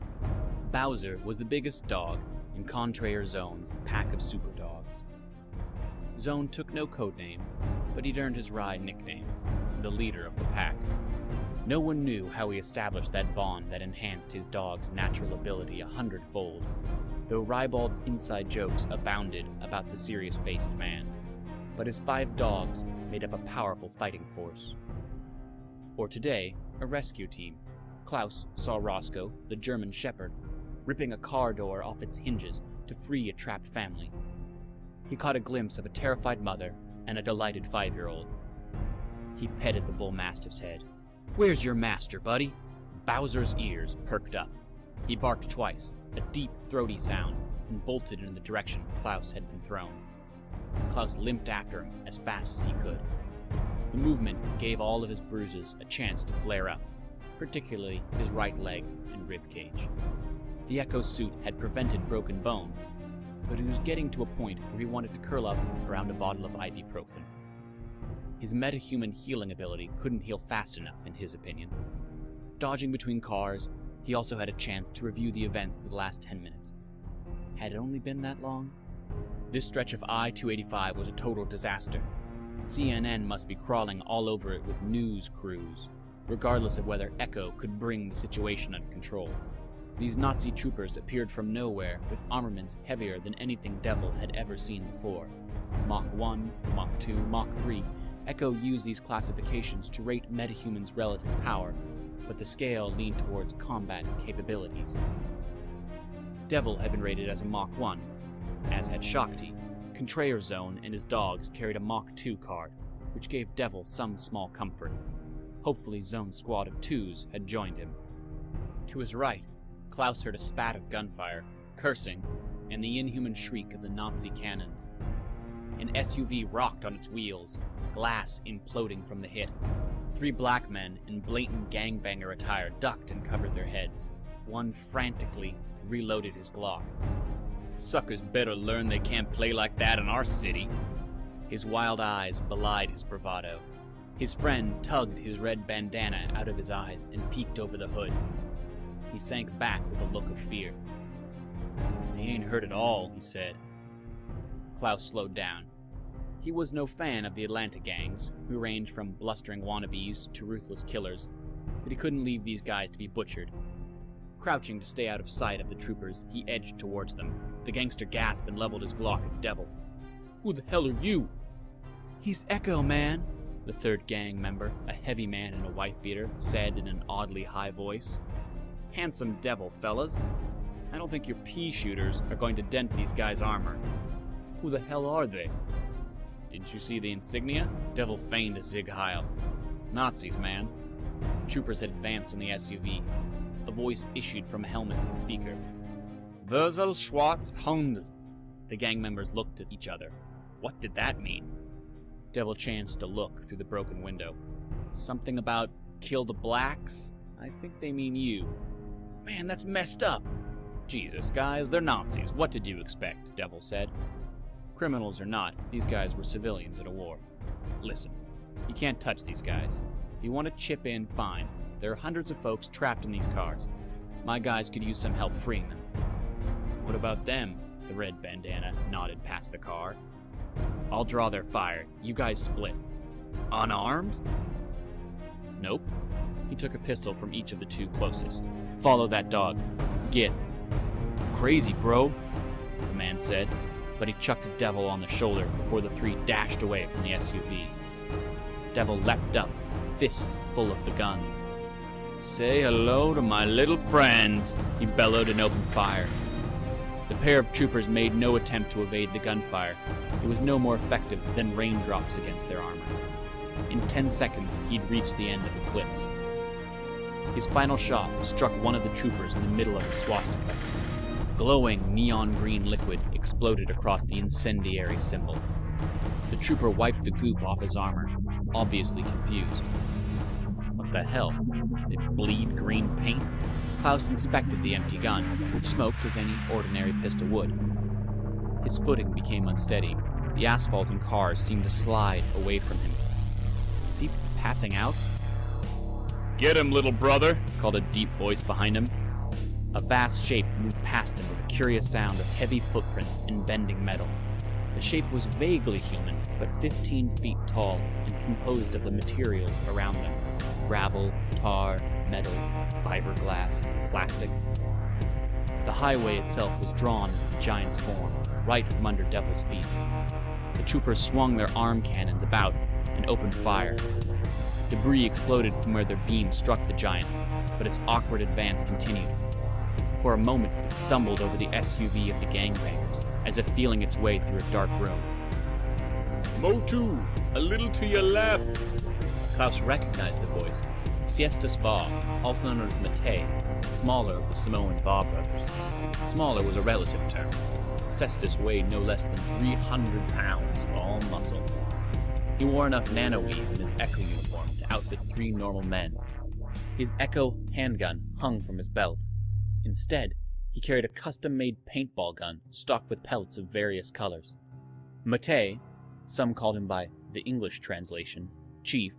Bowser was the biggest dog in Contraire Zone's pack of super dogs. Zone took no codename, but he'd earned his ride nickname, the leader of the pack. No one knew how he established that bond that enhanced his dog's natural ability 100-fold, though ribald inside jokes abounded about the serious-faced man. But his 5 dogs made up a powerful fighting force. Or today, a rescue team. Klaus saw Roscoe, the German shepherd, ripping a car door off its hinges to free a trapped family. He caught a glimpse of a terrified mother and a delighted 5-year-old. He petted the bull mastiff's head. Where's your master, buddy? Bowser's ears perked up. He barked twice, a deep, throaty sound, and bolted in the direction Klaus had been thrown. Klaus limped after him as fast as he could. The movement gave all of his bruises a chance to flare up, particularly his right leg and rib cage. The Echo suit had prevented broken bones, but he was getting to a point where he wanted to curl up around a bottle of ibuprofen. His metahuman healing ability couldn't heal fast enough, in his opinion. Dodging between cars, he also had a chance to review the events of the last 10 minutes. Had it only been that long? This stretch of I-285 was a total disaster. CNN must be crawling all over it with news crews, regardless of whether Echo could bring the situation under control. These Nazi troopers appeared from nowhere with armaments heavier than anything Devil had ever seen before. Mach 1, Mach 2, Mach 3, Echo used these classifications to rate metahumans' relative power, but the scale leaned towards combat capabilities. Devil had been rated as a Mach 1, as had Shakti. Contraire Zone and his dogs carried a Mach 2 card, which gave Devil some small comfort. Hopefully Zone's squad of 2s had joined him. To his right, Klaus heard a spat of gunfire, cursing, and the inhuman shriek of the Nazi cannons. An SUV rocked on its wheels, glass imploding from the hit. 3 black men in blatant gangbanger attire ducked and covered their heads. One frantically reloaded his Glock. Suckers better learn they can't play like that in our city. His wild eyes belied his bravado. His friend tugged his red bandana out of his eyes and peeked over the hood. He sank back with a look of fear. They ain't hurt at all, he said. Klaus slowed down. He was no fan of the Atlanta gangs, who ranged from blustering wannabes to ruthless killers, but he couldn't leave these guys to be butchered. Crouching to stay out of sight of the troopers, he edged towards them. The gangster gasped and leveled his Glock at Devil. "Who the hell are you?" "He's Echo, man," the third gang member, a heavy man in a wife-beater, said in an oddly high voice. "Handsome Devil, fellas. I don't think your pea shooters are going to dent these guys' armor." "Who the hell are they?" "Didn't you see the insignia?" Devil feigned a Zig Heil. "Nazis, man." Troopers had advanced in the SUV. A voice issued from a helmet speaker. "Wurzel Schwarz Hund." The gang members looked at each other. What did that mean? Devil chanced to look through the broken window. "Something about kill the blacks? I think they mean you." "Man, that's messed up." "Jesus, guys, they're Nazis. What did you expect?" Devil said. "Criminals or not, these guys were civilians at a war. Listen, you can't touch these guys. If you want to chip in, fine. There are hundreds of folks trapped in these cars. My guys could use some help freeing them." "What about them?" The red bandana nodded past the car. "I'll draw their fire. You guys split." "Unarmed?" "Nope." He took a pistol from each of the two closest. "Follow that dog. Get." "Crazy, bro," the man said, but he chucked Devil on the shoulder before the three dashed away from the SUV. Devil leapt up, fist full of the guns. "Say hello to my little friends," he bellowed and opened fire. The pair of troopers made no attempt to evade the gunfire. It was no more effective than raindrops against their armor. In 10 seconds, he'd reached the end of the clips. His final shot struck one of the troopers in the middle of the swastika. Glowing neon green liquid exploded across the incendiary symbol. The trooper wiped the goop off his armor, obviously confused. What the hell? Did it bleed green paint? Klaus inspected the empty gun, which smoked as any ordinary pistol would. His footing became unsteady. The asphalt and cars seemed to slide away from him. Is he passing out? "Get him, little brother," called a deep voice behind him. A vast shape moved past him with a curious sound of heavy footprints and bending metal. The shape was vaguely human, but 15 feet tall and composed of the materials around them: gravel, tar, metal, fiberglass, plastic. The highway itself was drawn into the giant's form, right from under Devil's feet. The troopers swung their arm cannons about and opened fire. Debris exploded from where their beams struck the giant, but its awkward advance continued. For a moment, it stumbled over the SUV of the gangbangers, as if feeling its way through a dark room. "Motu, a little to your left!" Klaus recognized the voice. Siestas Va, also known as Matei, the smaller of the Samoan Va brothers. Smaller was a relative term. Cestus weighed no less than 300 pounds, all muscle. He wore enough nanoweave in his Echo uniform to outfit 3 normal men. His Echo handgun hung from his belt. Instead, he carried a custom-made paintball gun stocked with pellets of various colors. Matei, some called him by the English translation, Chief,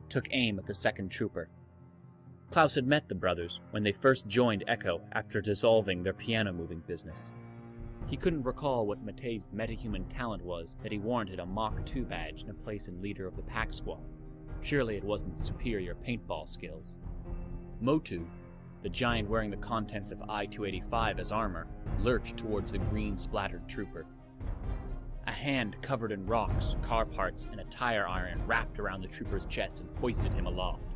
took aim at the second trooper. Klaus had met the brothers when they first joined Echo after dissolving their piano-moving business. He couldn't recall what Matei's metahuman talent was that he warranted a Mach 2 badge and a place in leader of the pack squad. Surely it wasn't superior paintball skills. Motu, the giant wearing the contents of I-285 as armor, lurched towards the green-splattered trooper. A hand covered in rocks, car parts, and a tire iron wrapped around the trooper's chest and hoisted him aloft.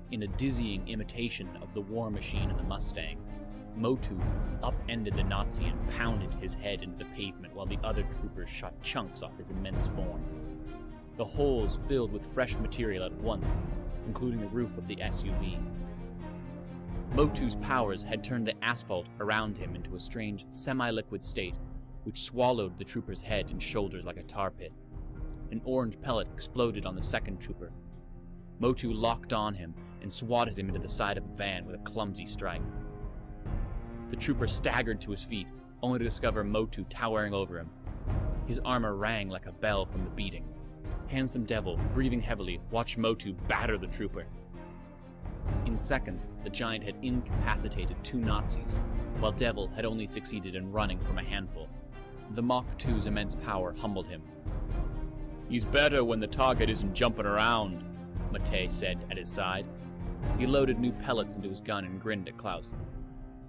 In a dizzying imitation of the war machine in the Mustang, Motu upended the Nazi and pounded his head into the pavement while the other troopers shot chunks off his immense form. The holes filled with fresh material at once, including the roof of the SUV. Motu's powers had turned the asphalt around him into a strange, semi-liquid state, which swallowed the trooper's head and shoulders like a tar pit. An orange pellet exploded on the second trooper. Motu locked on him and swatted him into the side of a van with a clumsy strike. The trooper staggered to his feet, only to discover Motu towering over him. His armor rang like a bell from the beating. Handsome Devil, breathing heavily, watched Motu batter the trooper. In seconds, the giant had incapacitated 2 Nazis, while Devil had only succeeded in running from a handful. The Mach 2's immense power humbled him. He's better when the target isn't jumping around, Matei said at his side. He loaded new pellets into his gun and grinned at Klaus.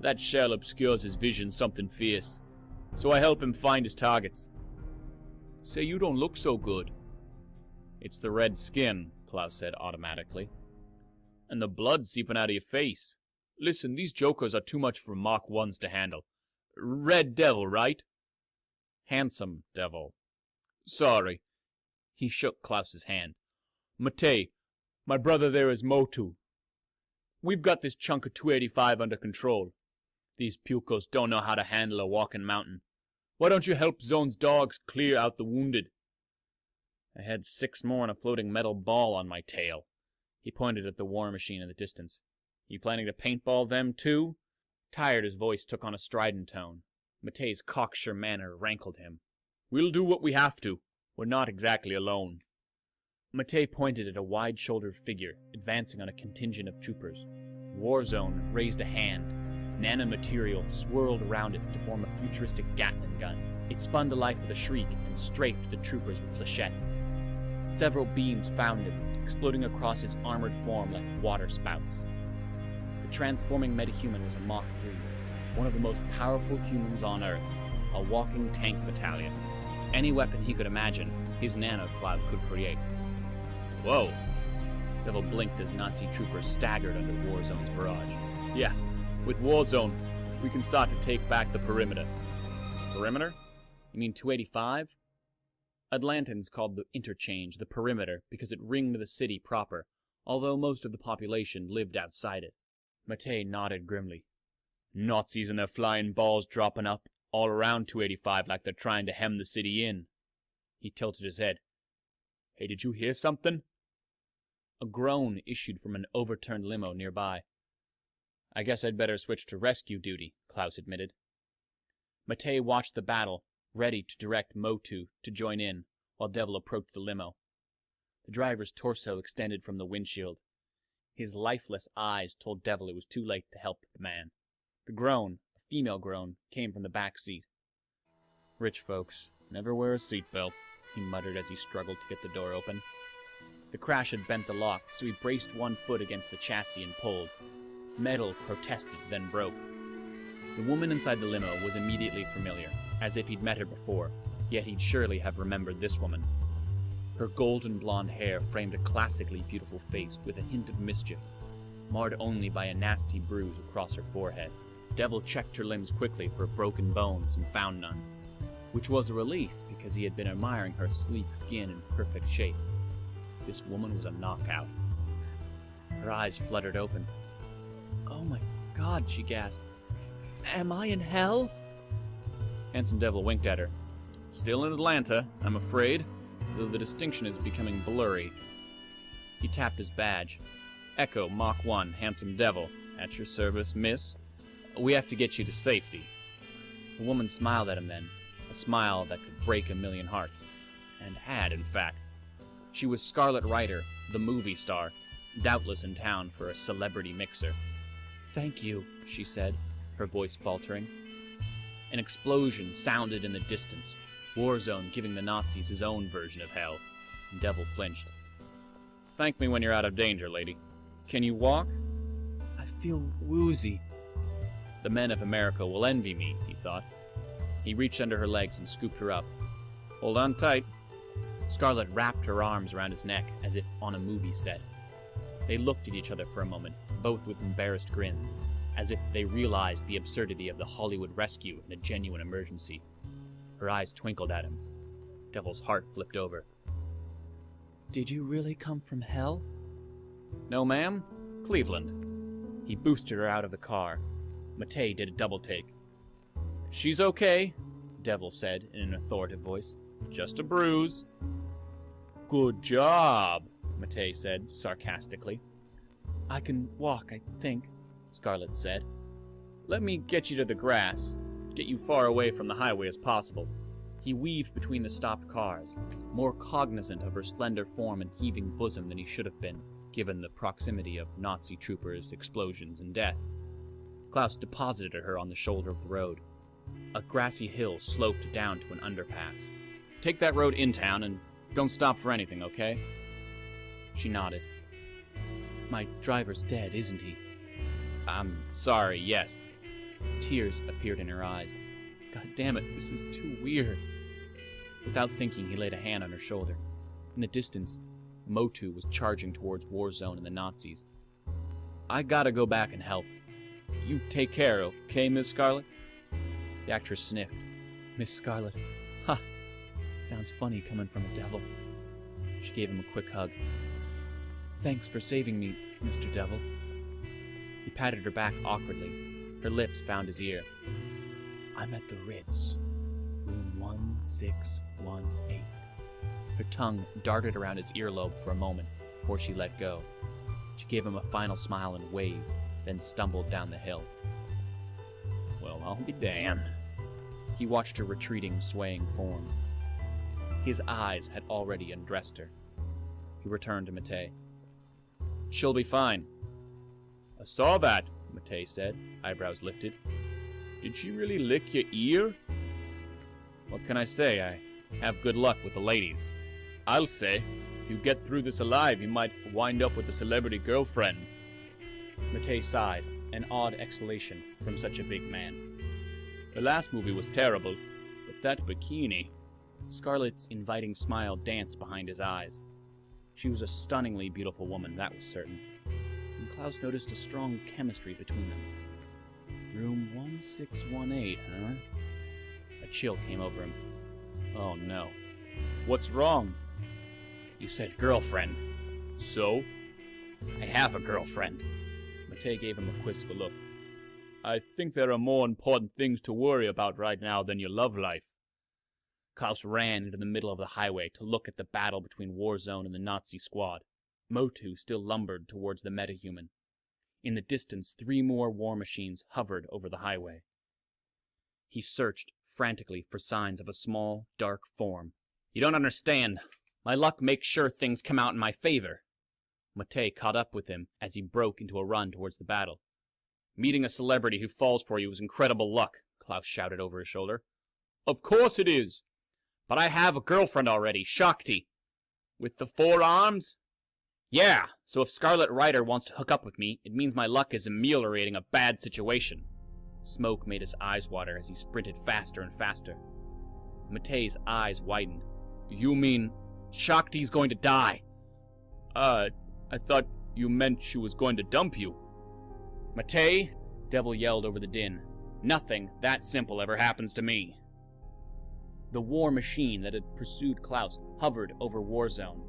That shell obscures his vision something fierce, so I help him find his targets. Say, you don't look so good. It's the red skin, Klaus said automatically. And the blood seeping out of your face. Listen, these jokers are too much for Mark 1s to handle. Red Devil, right? Handsome Devil. Sorry. He shook Klaus's hand. Matei, my brother there is Motu. We've got this chunk of 285 under control. These pukos don't know how to handle a walking mountain. Why don't you help Zone's dogs clear out the wounded? I had 6 more and a floating metal ball on my tail. He pointed at the war machine in the distance. You planning to paintball them too? Tired, his voice took on a strident tone. Matei's cocksure manner rankled him. We'll do what we have to. We're not exactly alone. Matei pointed at a wide-shouldered figure advancing on a contingent of troopers. Warzone raised a hand. Nanomaterial swirled around it to form a futuristic Gatling gun. It spun to life with a shriek and strafed the troopers with flechettes. Several beams found him, exploding across his armored form like water spouts. The transforming metahuman was a Mach 3, one of the most powerful humans on Earth, a walking tank battalion. Any weapon he could imagine, his nanocloud could create. Whoa! Devil blinked as Nazi troopers staggered under Warzone's barrage. Yeah, with Warzone, we can start to take back the perimeter. Perimeter? You mean 285? Atlantans called the interchange the perimeter because it ringed the city proper, although most of the population lived outside it. Matei nodded grimly. Nazis and their flying balls dropping up all around 285 like they're trying to hem the city in. He tilted his head. Hey, did you hear something? A groan issued from an overturned limo nearby. I guess I'd better switch to rescue duty, Klaus admitted. Matei watched the battle, ready to direct Motu to join in, while Devil approached the limo. The driver's torso extended from the windshield. His lifeless eyes told Devil it was too late to help the man. The groan, a female groan, came from the back seat. Rich folks never wear a seatbelt, he muttered as he struggled to get the door open. The crash had bent the lock, so he braced one foot against the chassis and pulled. Metal protested, then broke. The woman inside the limo was immediately familiar, as if he'd met her before, yet he'd surely have remembered this woman. Her golden blonde hair framed a classically beautiful face with a hint of mischief, marred only by a nasty bruise across her forehead. Devil checked her limbs quickly for broken bones and found none, which was a relief because he had been admiring her sleek skin and perfect shape. This woman was a knockout. Her eyes fluttered open. Oh my God, she gasped. Am I in hell? Handsome Devil winked at her. Still in Atlanta, I'm afraid, though the distinction is becoming blurry. He tapped his badge. Echo Mach 1, Handsome Devil. At your service, miss. We have to get you to safety. The woman smiled at him then, a smile that could break a million hearts. And had, in fact. She was Scarlet Ryder, the movie star, doubtless in town for a celebrity mixer. Thank you, she said, her voice faltering. An explosion sounded in the distance, Warzone giving the Nazis his own version of hell. Devil flinched. Thank me when you're out of danger, lady. Can you walk? I feel woozy. The men of America will envy me, he thought. He reached under her legs and scooped her up. Hold on tight. Scarlet wrapped her arms around his neck as if on a movie set. They looked at each other for a moment, both with embarrassed grins, as if they realized the absurdity of the Hollywood rescue in a genuine emergency. Her eyes twinkled at him. Devil's heart flipped over. Did you really come from hell? No, ma'am. Cleveland. He boosted her out of the car. Matei did a double take. She's okay, Devil said in an authoritative voice. Just a bruise. Good job, Matei said sarcastically. I can walk, I think, Scarlet said. Let me get you to the grass. Get you far away from the highway as possible. He weaved between the stopped cars, more cognizant of her slender form and heaving bosom than he should have been, given the proximity of Nazi troopers, explosions, and death. Klaus deposited her on the shoulder of the road. A grassy hill sloped down to an underpass. Take that road in town and Don't stop for anything, okay? She nodded. My driver's dead, isn't he? I'm sorry, yes. Tears appeared in her eyes. God damn it, this is too weird. Without thinking, he laid a hand on her shoulder. In the distance, Motu was charging towards Warzone and the Nazis. I gotta go back and help. You take care, okay, Miss Scarlet? The actress sniffed. Miss Scarlet. Ha! Sounds funny coming from a devil. She gave him a quick hug. Thanks for saving me, Mr. Devil. He patted her back awkwardly. Her lips found his ear. I'm at the Ritz, room 1618. Her tongue darted around his earlobe for a moment before she let go. She gave him a final smile and waved, then stumbled down the hill. Well, I'll be damned. He watched her retreating, swaying form. His eyes had already undressed her. He returned to Matei. She'll be fine. I saw that, Matei said, eyebrows lifted. Did she really lick your ear? What can I say? I have good luck with the ladies. I'll say, if you get through this alive, you might wind up with a celebrity girlfriend. Matei sighed, an odd exhalation from such a big man. The last movie was terrible, but that bikini... Scarlet's inviting smile danced behind his eyes. She was a stunningly beautiful woman, that was certain. And Klaus noticed a strong chemistry between them. Room 1618, huh? A chill came over him. Oh no. What's wrong? You said girlfriend. So? I have a girlfriend. Matei gave him a quizzical look. I think there are more important things to worry about right now than your love life. Klaus ran into the middle of the highway to look at the battle between Warzone and the Nazi squad. Motu still lumbered towards the metahuman. In the distance, 3 more war machines hovered over the highway. He searched frantically for signs of a small, dark form. You don't understand. My luck makes sure things come out in my favor. Matei caught up with him as he broke into a run towards the battle. Meeting a celebrity who falls for you is incredible luck, Klaus shouted over his shoulder. Of course it is. But I have a girlfriend already, Shakti. With the 4 arms? Yeah, so if Scarlet Rider wants to hook up with me, it means my luck is ameliorating a bad situation. Smoke made his eyes water as he sprinted faster and faster. Matei's eyes widened. You mean Shakti's going to die? I thought you meant she was going to dump you. Matei, Devil yelled over the din. Nothing that simple ever happens to me. The war machine that had pursued Klaus hovered over Warzone.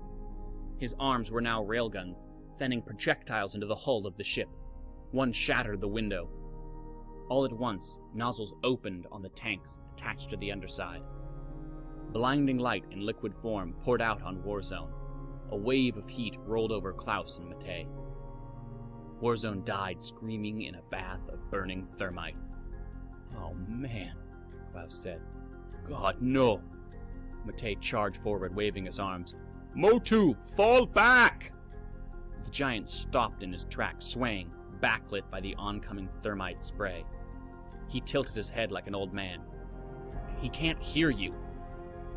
His arms were now railguns, sending projectiles into the hull of the ship. One shattered the window. All at once, nozzles opened on the tanks attached to the underside. Blinding light in liquid form poured out on Warzone. A wave of heat rolled over Klaus and Matei. Warzone died screaming in a bath of burning thermite. Oh man, Klaus said. God, no. Matei charged forward, waving his arms. Motu, fall back! The giant stopped in his tracks, swaying, backlit by the oncoming thermite spray. He tilted his head like an old man. He can't hear you.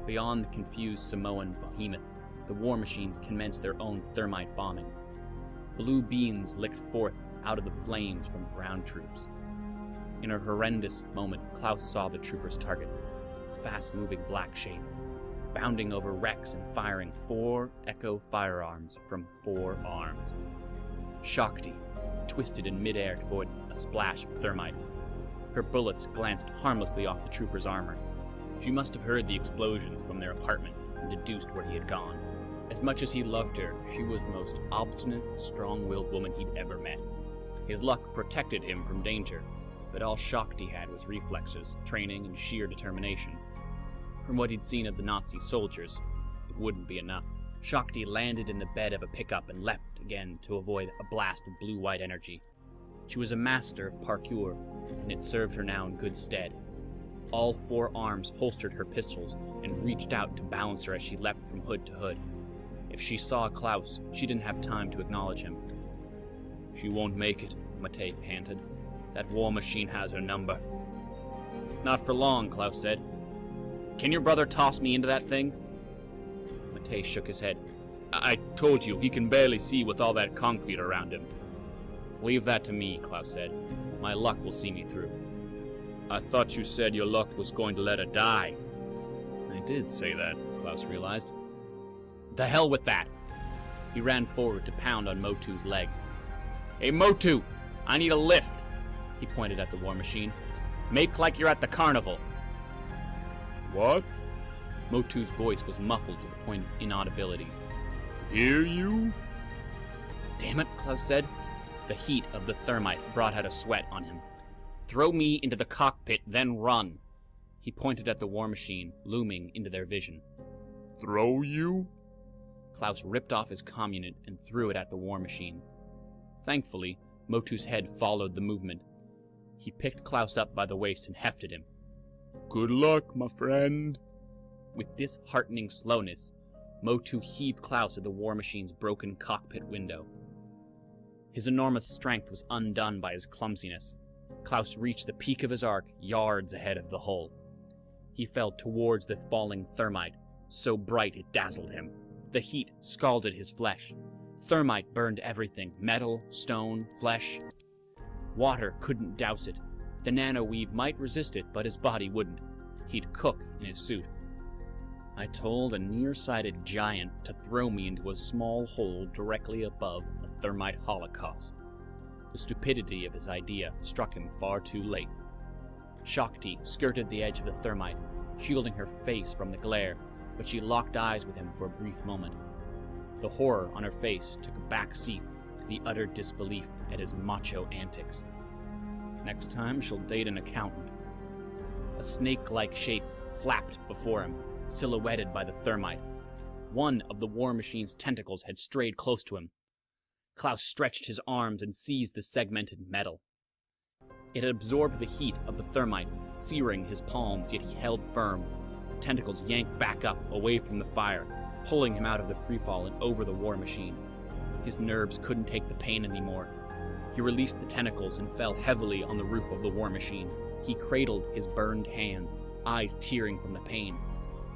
Beyond the confused Samoan behemoth, the war machines commenced their own thermite bombing. Blue beams licked forth out of the flames from ground troops. In a horrendous moment, Klaus saw the trooper's target, a fast-moving black shape, bounding over wrecks and firing 4 echo firearms from 4 arms. Shakti twisted in midair to avoid a splash of thermite. Her bullets glanced harmlessly off the trooper's armor. She must have heard the explosions from their apartment and deduced where he had gone. As much as he loved her, she was the most obstinate, strong-willed woman he'd ever met. His luck protected him from danger, but all Shakti had was reflexes, training, and sheer determination. From what he'd seen of the Nazi soldiers, it wouldn't be enough. Shakti landed in the bed of a pickup and leapt again to avoid a blast of blue-white energy. She was a master of parkour, and it served her now in good stead. All 4 arms holstered her pistols and reached out to balance her as she leapt from hood to hood. If she saw Klaus, she didn't have time to acknowledge him. She won't make it, Matei panted. That war machine has her number. Not for long, Klaus said. Can your brother toss me into that thing? Tay shook his head. I told you, he can barely see with all that concrete around him. Leave that to me, Klaus said. My luck will see me through. I thought you said your luck was going to let her die. I did say that, Klaus realized. The hell with that! He ran forward to pound on Motu's leg. Hey, Motu! I need a lift! He pointed at the war machine. Make like you're at the carnival. What? Motu's voice was muffled to the point of inaudibility. Hear you? Damn it, Klaus said. The heat of the thermite brought out a sweat on him. Throw me into the cockpit, then run. He pointed at the war machine, looming into their vision. Throw you? Klaus ripped off his communant and threw it at the war machine. Thankfully, Motu's head followed the movement. He picked Klaus up by the waist and hefted him. Good luck, my friend. With disheartening slowness, Motu heaved Klaus at the war machine's broken cockpit window. His enormous strength was undone by his clumsiness. Klaus reached the peak of his arc yards ahead of the hull. He fell towards the falling thermite, so bright it dazzled him. The heat scalded his flesh. Thermite burned everything, metal, stone, flesh. Water couldn't douse it. The nanoweave might resist it, but his body wouldn't. He'd cook in his suit. I told a nearsighted giant to throw me into a small hole directly above a thermite holocaust. The stupidity of his idea struck him far too late. Shakti skirted the edge of the thermite, shielding her face from the glare, but she locked eyes with him for a brief moment. The horror on her face took a back seat to the utter disbelief at his macho antics. Next time, she'll date an accountant. A snake-like shape flapped before him, silhouetted by the thermite. One of the war machine's tentacles had strayed close to him. Klaus stretched his arms and seized the segmented metal. It had absorbed the heat of the thermite, searing his palms, yet he held firm. The tentacles yanked back up, away from the fire, pulling him out of the freefall and over the war machine. His nerves couldn't take the pain anymore. He released the tentacles and fell heavily on the roof of the war machine. He cradled his burned hands, eyes tearing from the pain.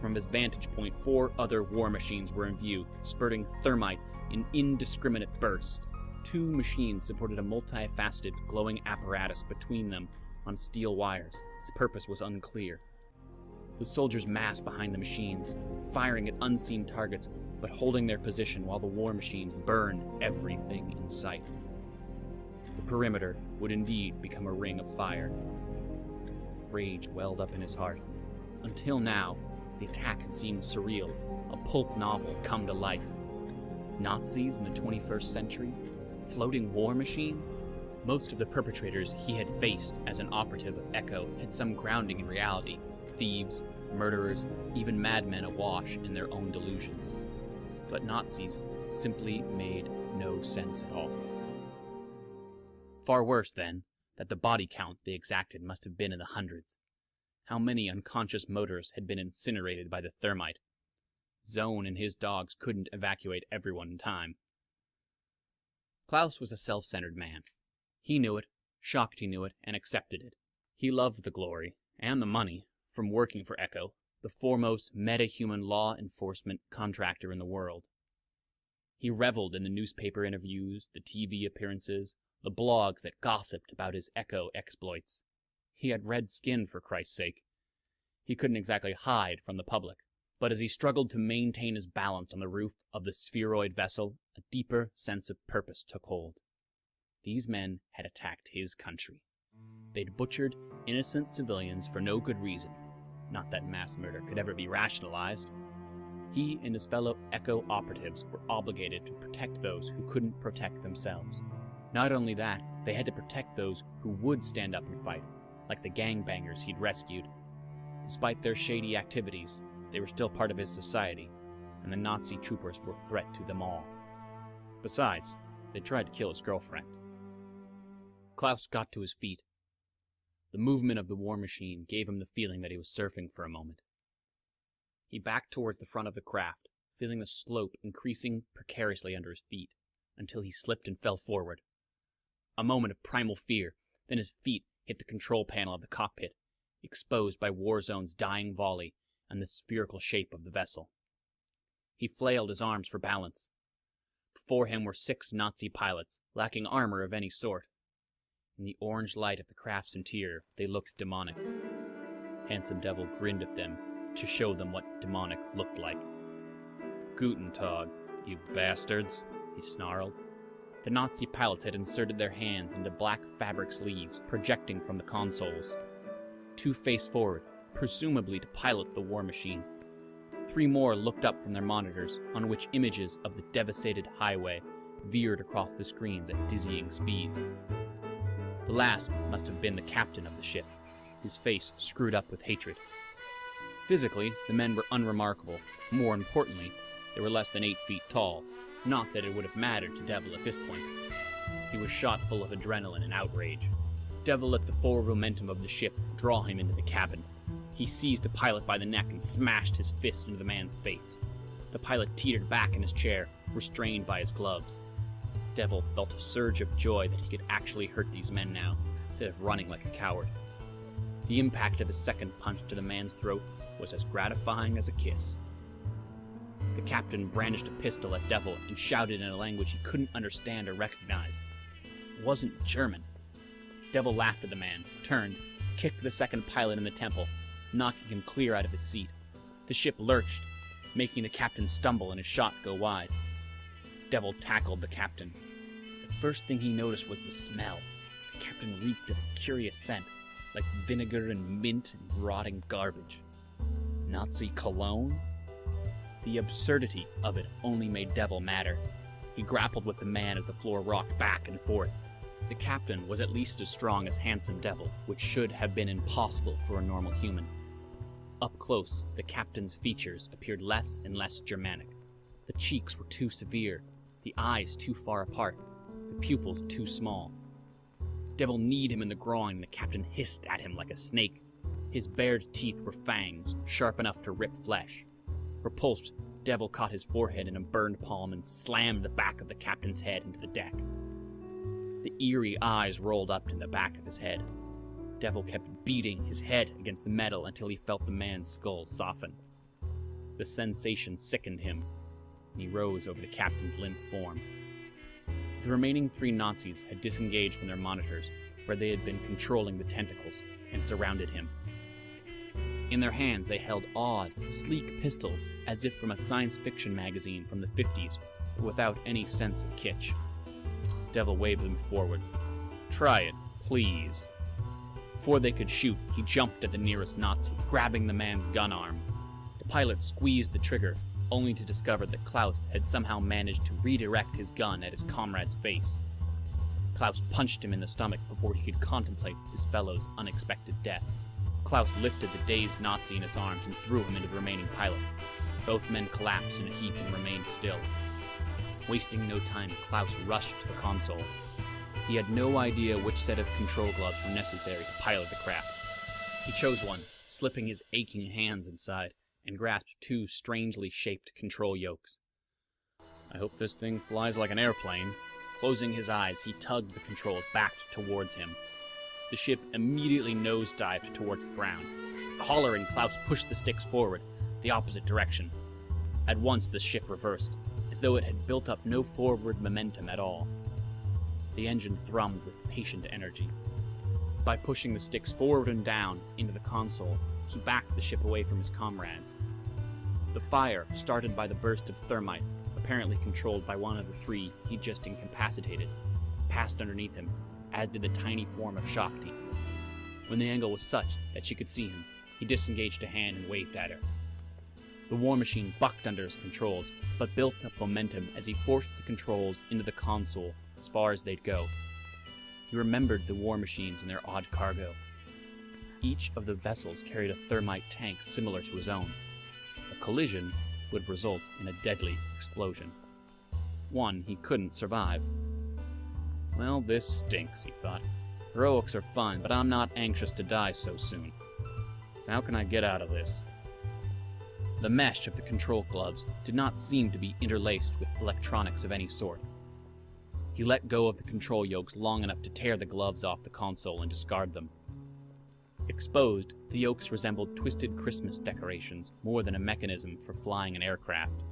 From his vantage point, 4 other war machines were in view, spurting thermite in indiscriminate bursts. 2 machines supported a multifaceted, glowing apparatus between them on steel wires. Its purpose was unclear. The soldiers massed behind the machines, firing at unseen targets, but holding their position while the war machines burned everything in sight. The perimeter would indeed become a ring of fire. Rage welled up in his heart. Until now, the attack had seemed surreal, a pulp novel come to life. Nazis in the 21st century? Floating war machines? Most of the perpetrators he had faced as an operative of Echo had some grounding in reality. Thieves, murderers, even madmen awash in their own delusions. But Nazis simply made no sense at all. Far worse, then, that the body count they exacted must have been in the hundreds. How many unconscious motorists had been incinerated by the thermite? Zone and his dogs couldn't evacuate everyone in time. Klaus was a self-centered man. He knew it, Shakti knew it, and accepted it. He loved the glory, and the money, from working for Echo, the foremost meta-human law enforcement contractor in the world. He reveled in the newspaper interviews, the TV appearances, the blogs that gossiped about his Echo exploits. He had red skin, for Christ's sake. He couldn't exactly hide from the public. But as he struggled to maintain his balance on the roof of the spheroid vessel, a deeper sense of purpose took hold. These men had attacked his country. They'd butchered innocent civilians for no good reason. Not that mass murder could ever be rationalized. He and his fellow Echo operatives were obligated to protect those who couldn't protect themselves. Not only that, they had to protect those who would stand up and fight, like the gangbangers he'd rescued. Despite their shady activities, they were still part of his society, and the Nazi troopers were a threat to them all. Besides, they tried to kill his girlfriend. Klaus got to his feet. The movement of the war machine gave him the feeling that he was surfing for a moment. He backed towards the front of the craft, feeling the slope increasing precariously under his feet, until he slipped and fell forward. A moment of primal fear, then his feet hit the control panel of the cockpit, exposed by Warzone's dying volley and the spherical shape of the vessel. He flailed his arms for balance. Before him were 6 Nazi pilots, lacking armor of any sort. In the orange light of the craft's interior, they looked demonic. Handsome Devil grinned at them to show them what demonic looked like. "Guten Tag, you bastards," he snarled. The Nazi pilots had inserted their hands into black fabric sleeves projecting from the consoles. 2 faced forward, presumably to pilot the war machine. 3 more looked up from their monitors, on which images of the devastated highway veered across the screens at dizzying speeds. The last must have been the captain of the ship, his face screwed up with hatred. Physically, the men were unremarkable. More importantly, they were less than 8 feet tall. Not that it would have mattered to Devil at this point. He was shot full of adrenaline and outrage. Devil let the forward momentum of the ship draw him into the cabin. He seized the pilot by the neck and smashed his fist into the man's face. The pilot teetered back in his chair, restrained by his gloves. Devil felt a surge of joy that he could actually hurt these men now, instead of running like a coward. The impact of his second punch to the man's throat was as gratifying as a kiss. The captain brandished a pistol at Devil and shouted in a language he couldn't understand or recognize. It wasn't German. Devil laughed at the man, turned, kicked the second pilot in the temple, knocking him clear out of his seat. The ship lurched, making the captain stumble and his shot go wide. Devil tackled the captain. The first thing he noticed was the smell. The captain reeked of a curious scent, like vinegar and mint and rotting garbage. Nazi cologne? The absurdity of it only made Devil madder. He grappled with the man as the floor rocked back and forth. The captain was at least as strong as Handsome Devil, which should have been impossible for a normal human. Up close, the captain's features appeared less and less Germanic. The cheeks were too severe, the eyes too far apart, the pupils too small. Devil kneed him in the groin, and the captain hissed at him like a snake. His bared teeth were fangs, sharp enough to rip flesh. Repulsed, Devil caught his forehead in a burned palm and slammed the back of the captain's head into the deck. The eerie eyes rolled up to the back of his head. Devil kept beating his head against the metal until he felt the man's skull soften. The sensation sickened him, and he rose over the captain's limp form. The remaining 3 Nazis had disengaged from their monitors, where they had been controlling the tentacles, and surrounded him. In their hands they held odd, sleek pistols, as if from a science fiction magazine from the 50s, but without any sense of kitsch. Devil waved them forward. "Try it, please." Before they could shoot, he jumped at the nearest Nazi, grabbing the man's gun arm. The pilot squeezed the trigger, only to discover that Klaus had somehow managed to redirect his gun at his comrade's face. Klaus punched him in the stomach before he could contemplate his fellow's unexpected death. Klaus lifted the dazed Nazi in his arms and threw him into the remaining pilot. Both men collapsed in a heap and remained still. Wasting no time, Klaus rushed to the console. He had no idea which set of control gloves were necessary to pilot the craft. He chose one, slipping his aching hands inside, and grasped 2 strangely shaped control yokes. "I hope this thing flies like an airplane." Closing his eyes, he tugged the controls back towards him. The ship immediately nosedived towards the ground. Hollering, Klaus pushed the sticks forward, the opposite direction. At once the ship reversed, as though it had built up no forward momentum at all. The engine thrummed with patient energy. By pushing the sticks forward and down into the console, he backed the ship away from his comrades. The fire, started by the burst of thermite, apparently controlled by one of the 3 he just incapacitated, passed underneath him, as did the tiny form of Shakti. When the angle was such that she could see him, he disengaged a hand and waved at her. The war machine bucked under his controls, but built up momentum as he forced the controls into the console as far as they'd go. He remembered the war machines and their odd cargo. Each of the vessels carried a thermite tank similar to his own. A collision would result in a deadly explosion. One he couldn't survive. "Well, this stinks," he thought. "Heroics are fun, but I'm not anxious to die so soon. So how can I get out of this?" The mesh of the control gloves did not seem to be interlaced with electronics of any sort. He let go of the control yokes long enough to tear the gloves off the console and discard them. Exposed, the yokes resembled twisted Christmas decorations more than a mechanism for flying an aircraft.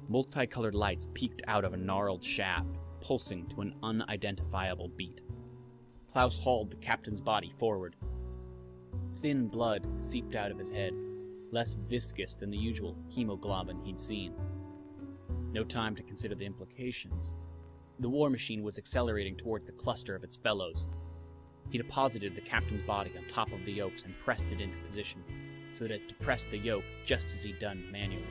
Multicolored lights peeked out of a gnarled shaft, pulsing to an unidentifiable beat. Klaus hauled the captain's body forward. Thin blood seeped out of his head, less viscous than the usual hemoglobin he'd seen. No time to consider the implications. The war machine was accelerating towards the cluster of its fellows. He deposited the captain's body on top of the yokes and pressed it into position, so that it depressed the yoke just as he'd done manually.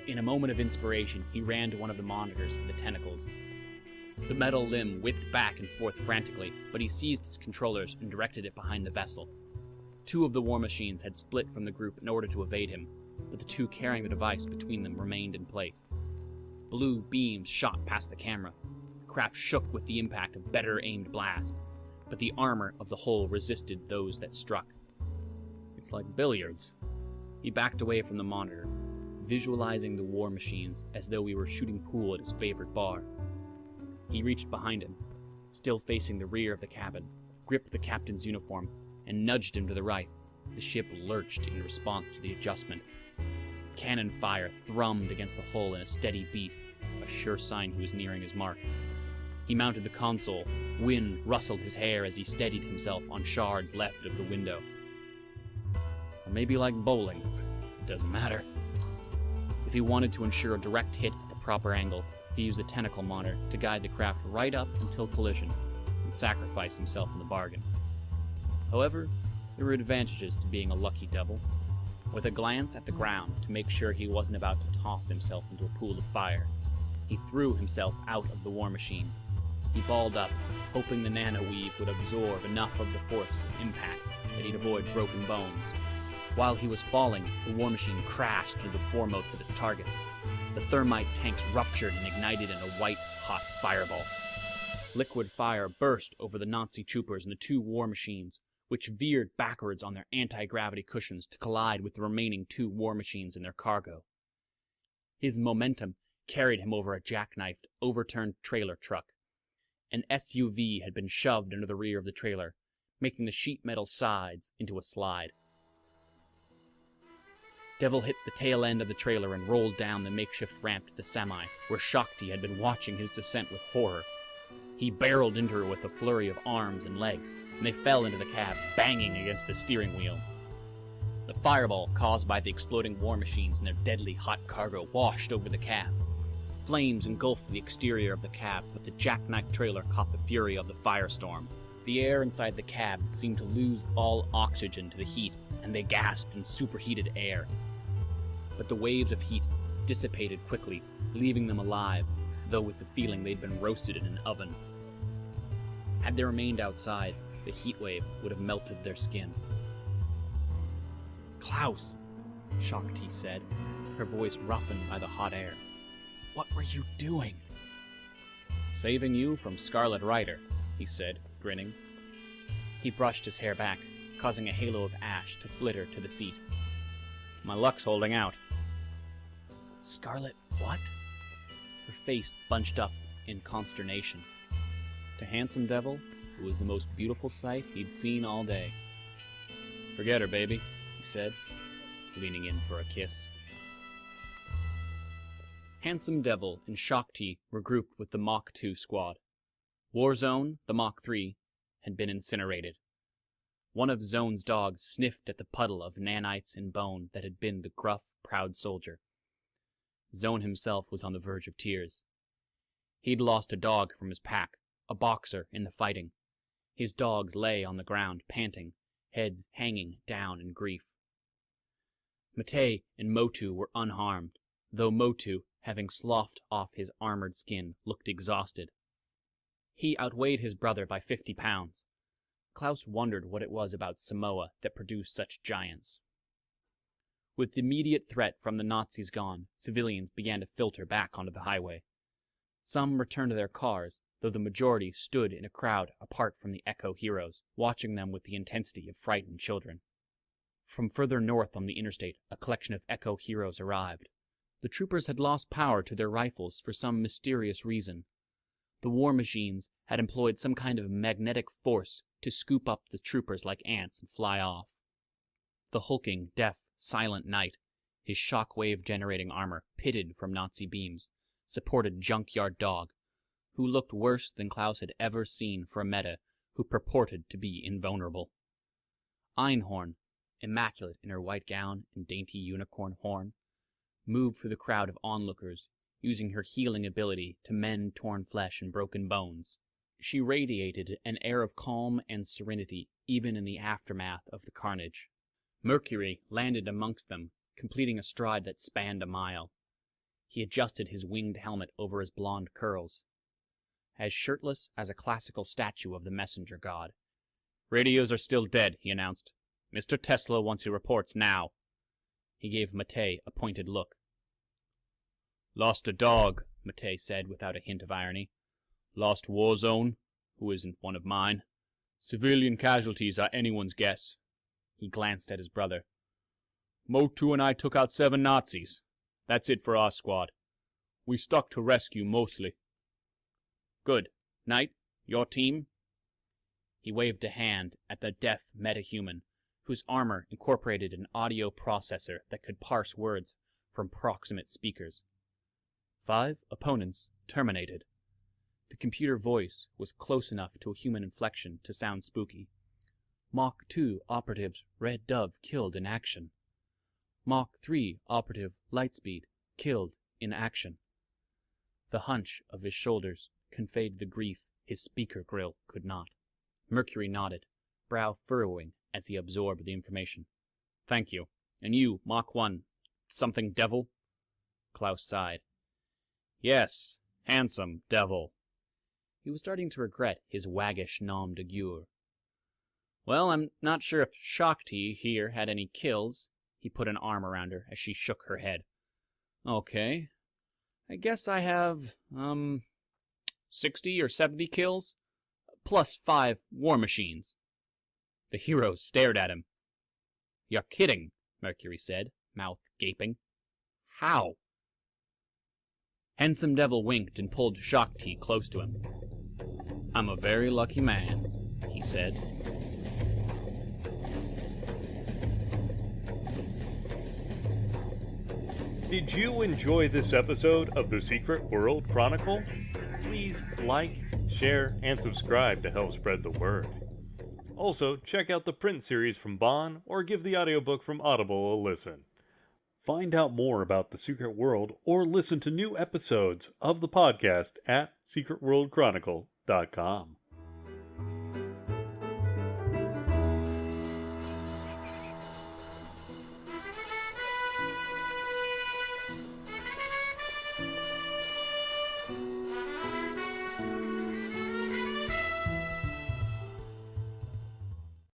In a moment of inspiration, he ran to one of the monitors with the tentacles. The metal limb whipped back and forth frantically, but he seized its controllers and directed it behind the vessel. Two of the war machines had split from the group in order to evade him, but the two carrying the device between them remained in place. Blue beams shot past the camera. The craft shook with the impact of better aimed blast, but the armor of the hull resisted those that struck. It's like billiards. He backed away from the monitor, visualizing the war machines as though he were shooting pool at his favorite bar. He reached behind him, still facing the rear of the cabin, gripped the captain's uniform, and nudged him to the right. The ship lurched in response to the adjustment. Cannon fire thrummed against the hull in a steady beat, a sure sign he was nearing his mark. He mounted the console. Wind rustled his hair as he steadied himself on shards left of the window. Or maybe like bowling. It doesn't matter. If he wanted to ensure a direct hit at the proper angle, he used the tentacle monitor to guide the craft right up until collision, and sacrifice himself in the bargain. However, there were advantages to being a lucky devil. With a glance at the ground to make sure he wasn't about to toss himself into a pool of fire, he threw himself out of the war machine. He balled up, hoping the nanoweave would absorb enough of the force of impact that he'd avoid broken bones. While he was falling, the war machine crashed into the foremost of its targets. The thermite tanks ruptured and ignited in a white-hot fireball. Liquid fire burst over the Nazi troopers and the two war machines, which veered backwards on their anti-gravity cushions to collide with the remaining two war machines and their cargo. His momentum carried him over a jackknifed, overturned trailer truck. An SUV had been shoved into the rear of the trailer, making the sheet metal sides into a slide. Devil hit the tail end of the trailer and rolled down the makeshift ramp to the semi, where Shakti had been watching his descent with horror. He barreled into her with a flurry of arms and legs, and they fell into the cab, banging against the steering wheel. The fireball caused by the exploding war machines and their deadly hot cargo washed over the cab. Flames engulfed the exterior of the cab, but the jackknife trailer caught the fury of the firestorm. The air inside the cab seemed to lose all oxygen to the heat, and they gasped in superheated air. But the waves of heat dissipated quickly, leaving them alive, though with the feeling they'd been roasted in an oven. Had they remained outside, the heat wave would have melted their skin. "Klaus," Shakti said, her voice roughened by the hot air. "What were you doing?" "Saving you from Scarlet Rider," he said, grinning. He brushed his hair back, causing a halo of ash to flitter to the seat. "My luck's holding out." "Scarlet what?" Her face bunched up in consternation. To Handsome Devil, it was the most beautiful sight he'd seen all day. "Forget her, baby," he said, leaning in for a kiss. Handsome Devil and Shakti were grouped with the Mach 2 squad. Warzone, the Mach 3, had been incinerated. One of Zone's dogs sniffed at the puddle of nanites and bone that had been the gruff, proud soldier. Zone himself was on the verge of tears. He'd lost a dog from his pack, a boxer, in the fighting. His dogs lay on the ground, panting, heads hanging down in grief. Matei and Motu were unharmed, though Motu, having sloughed off his armored skin, looked exhausted. He outweighed his brother by 50 pounds. Klaus wondered what it was about Samoa that produced such giants. With the immediate threat from the Nazis gone, civilians began to filter back onto the highway. Some returned to their cars, though the majority stood in a crowd apart from the Echo heroes, watching them with the intensity of frightened children. From further north on the interstate, a collection of Echo heroes arrived. The troopers had lost power to their rifles for some mysterious reason. The war machines had employed some kind of magnetic force to scoop up the troopers like ants and fly off. The hulking, deaf, silent knight, His shockwave-generating armor, pitted from Nazi beams, supported Junkyard Dog, who looked worse than Klaus had ever seen for a meta who purported to be invulnerable. Einhorn, immaculate in her white gown and dainty unicorn horn, moved through the crowd of onlookers, using her healing ability to mend torn flesh and broken bones. She radiated an air of calm and serenity even in the aftermath of the carnage. Mercury landed amongst them, completing a stride that spanned a mile. He adjusted his winged helmet over his blonde curls. As shirtless as a classical statue of the messenger god. "Radios are still dead," he announced. "Mr. Tesla wants your reports now." He gave Matei a pointed look. "Lost a dog," Matei said without a hint of irony. "Lost Warzone, who isn't one of mine. Civilian casualties are anyone's guess." He glanced at his brother. "Motu and I took out 7 Nazis. That's it for our squad. We stuck to rescue mostly." "Good. Knight, your team?" He waved a hand at the deaf metahuman, whose armor incorporated an audio processor that could parse words from proximate speakers. 5 opponents terminated. The computer voice was close enough to a human inflection to sound spooky. Mach 2 operatives Red Dove killed in action. Mach 3 operative Lightspeed killed in action. The hunch of his shoulders conveyed the grief his speaker grill could not. Mercury nodded, brow furrowing as he absorbed the information. "Thank you. And you, Mach 1, something devil?" Klaus sighed. "Yes, handsome devil." He was starting to regret his waggish nom de guerre. "Well, I'm not sure if Shakti here had any kills." He put an arm around her as she shook her head. "Okay. I guess I have, 60 or 70 kills, plus 5 war machines." The hero stared at him. "You're kidding," Mercury said, mouth gaping. "How?" Handsome Devil winked and pulled Shakti close to him. "I'm a very lucky man," he said. Did you enjoy this episode of The Secret World Chronicle? Please like, share, and subscribe to help spread the word. Also, check out the print series from Bon or give the audiobook from Audible a listen. Find out more about The Secret World or listen to new episodes of the podcast at secretworldchronicle.com.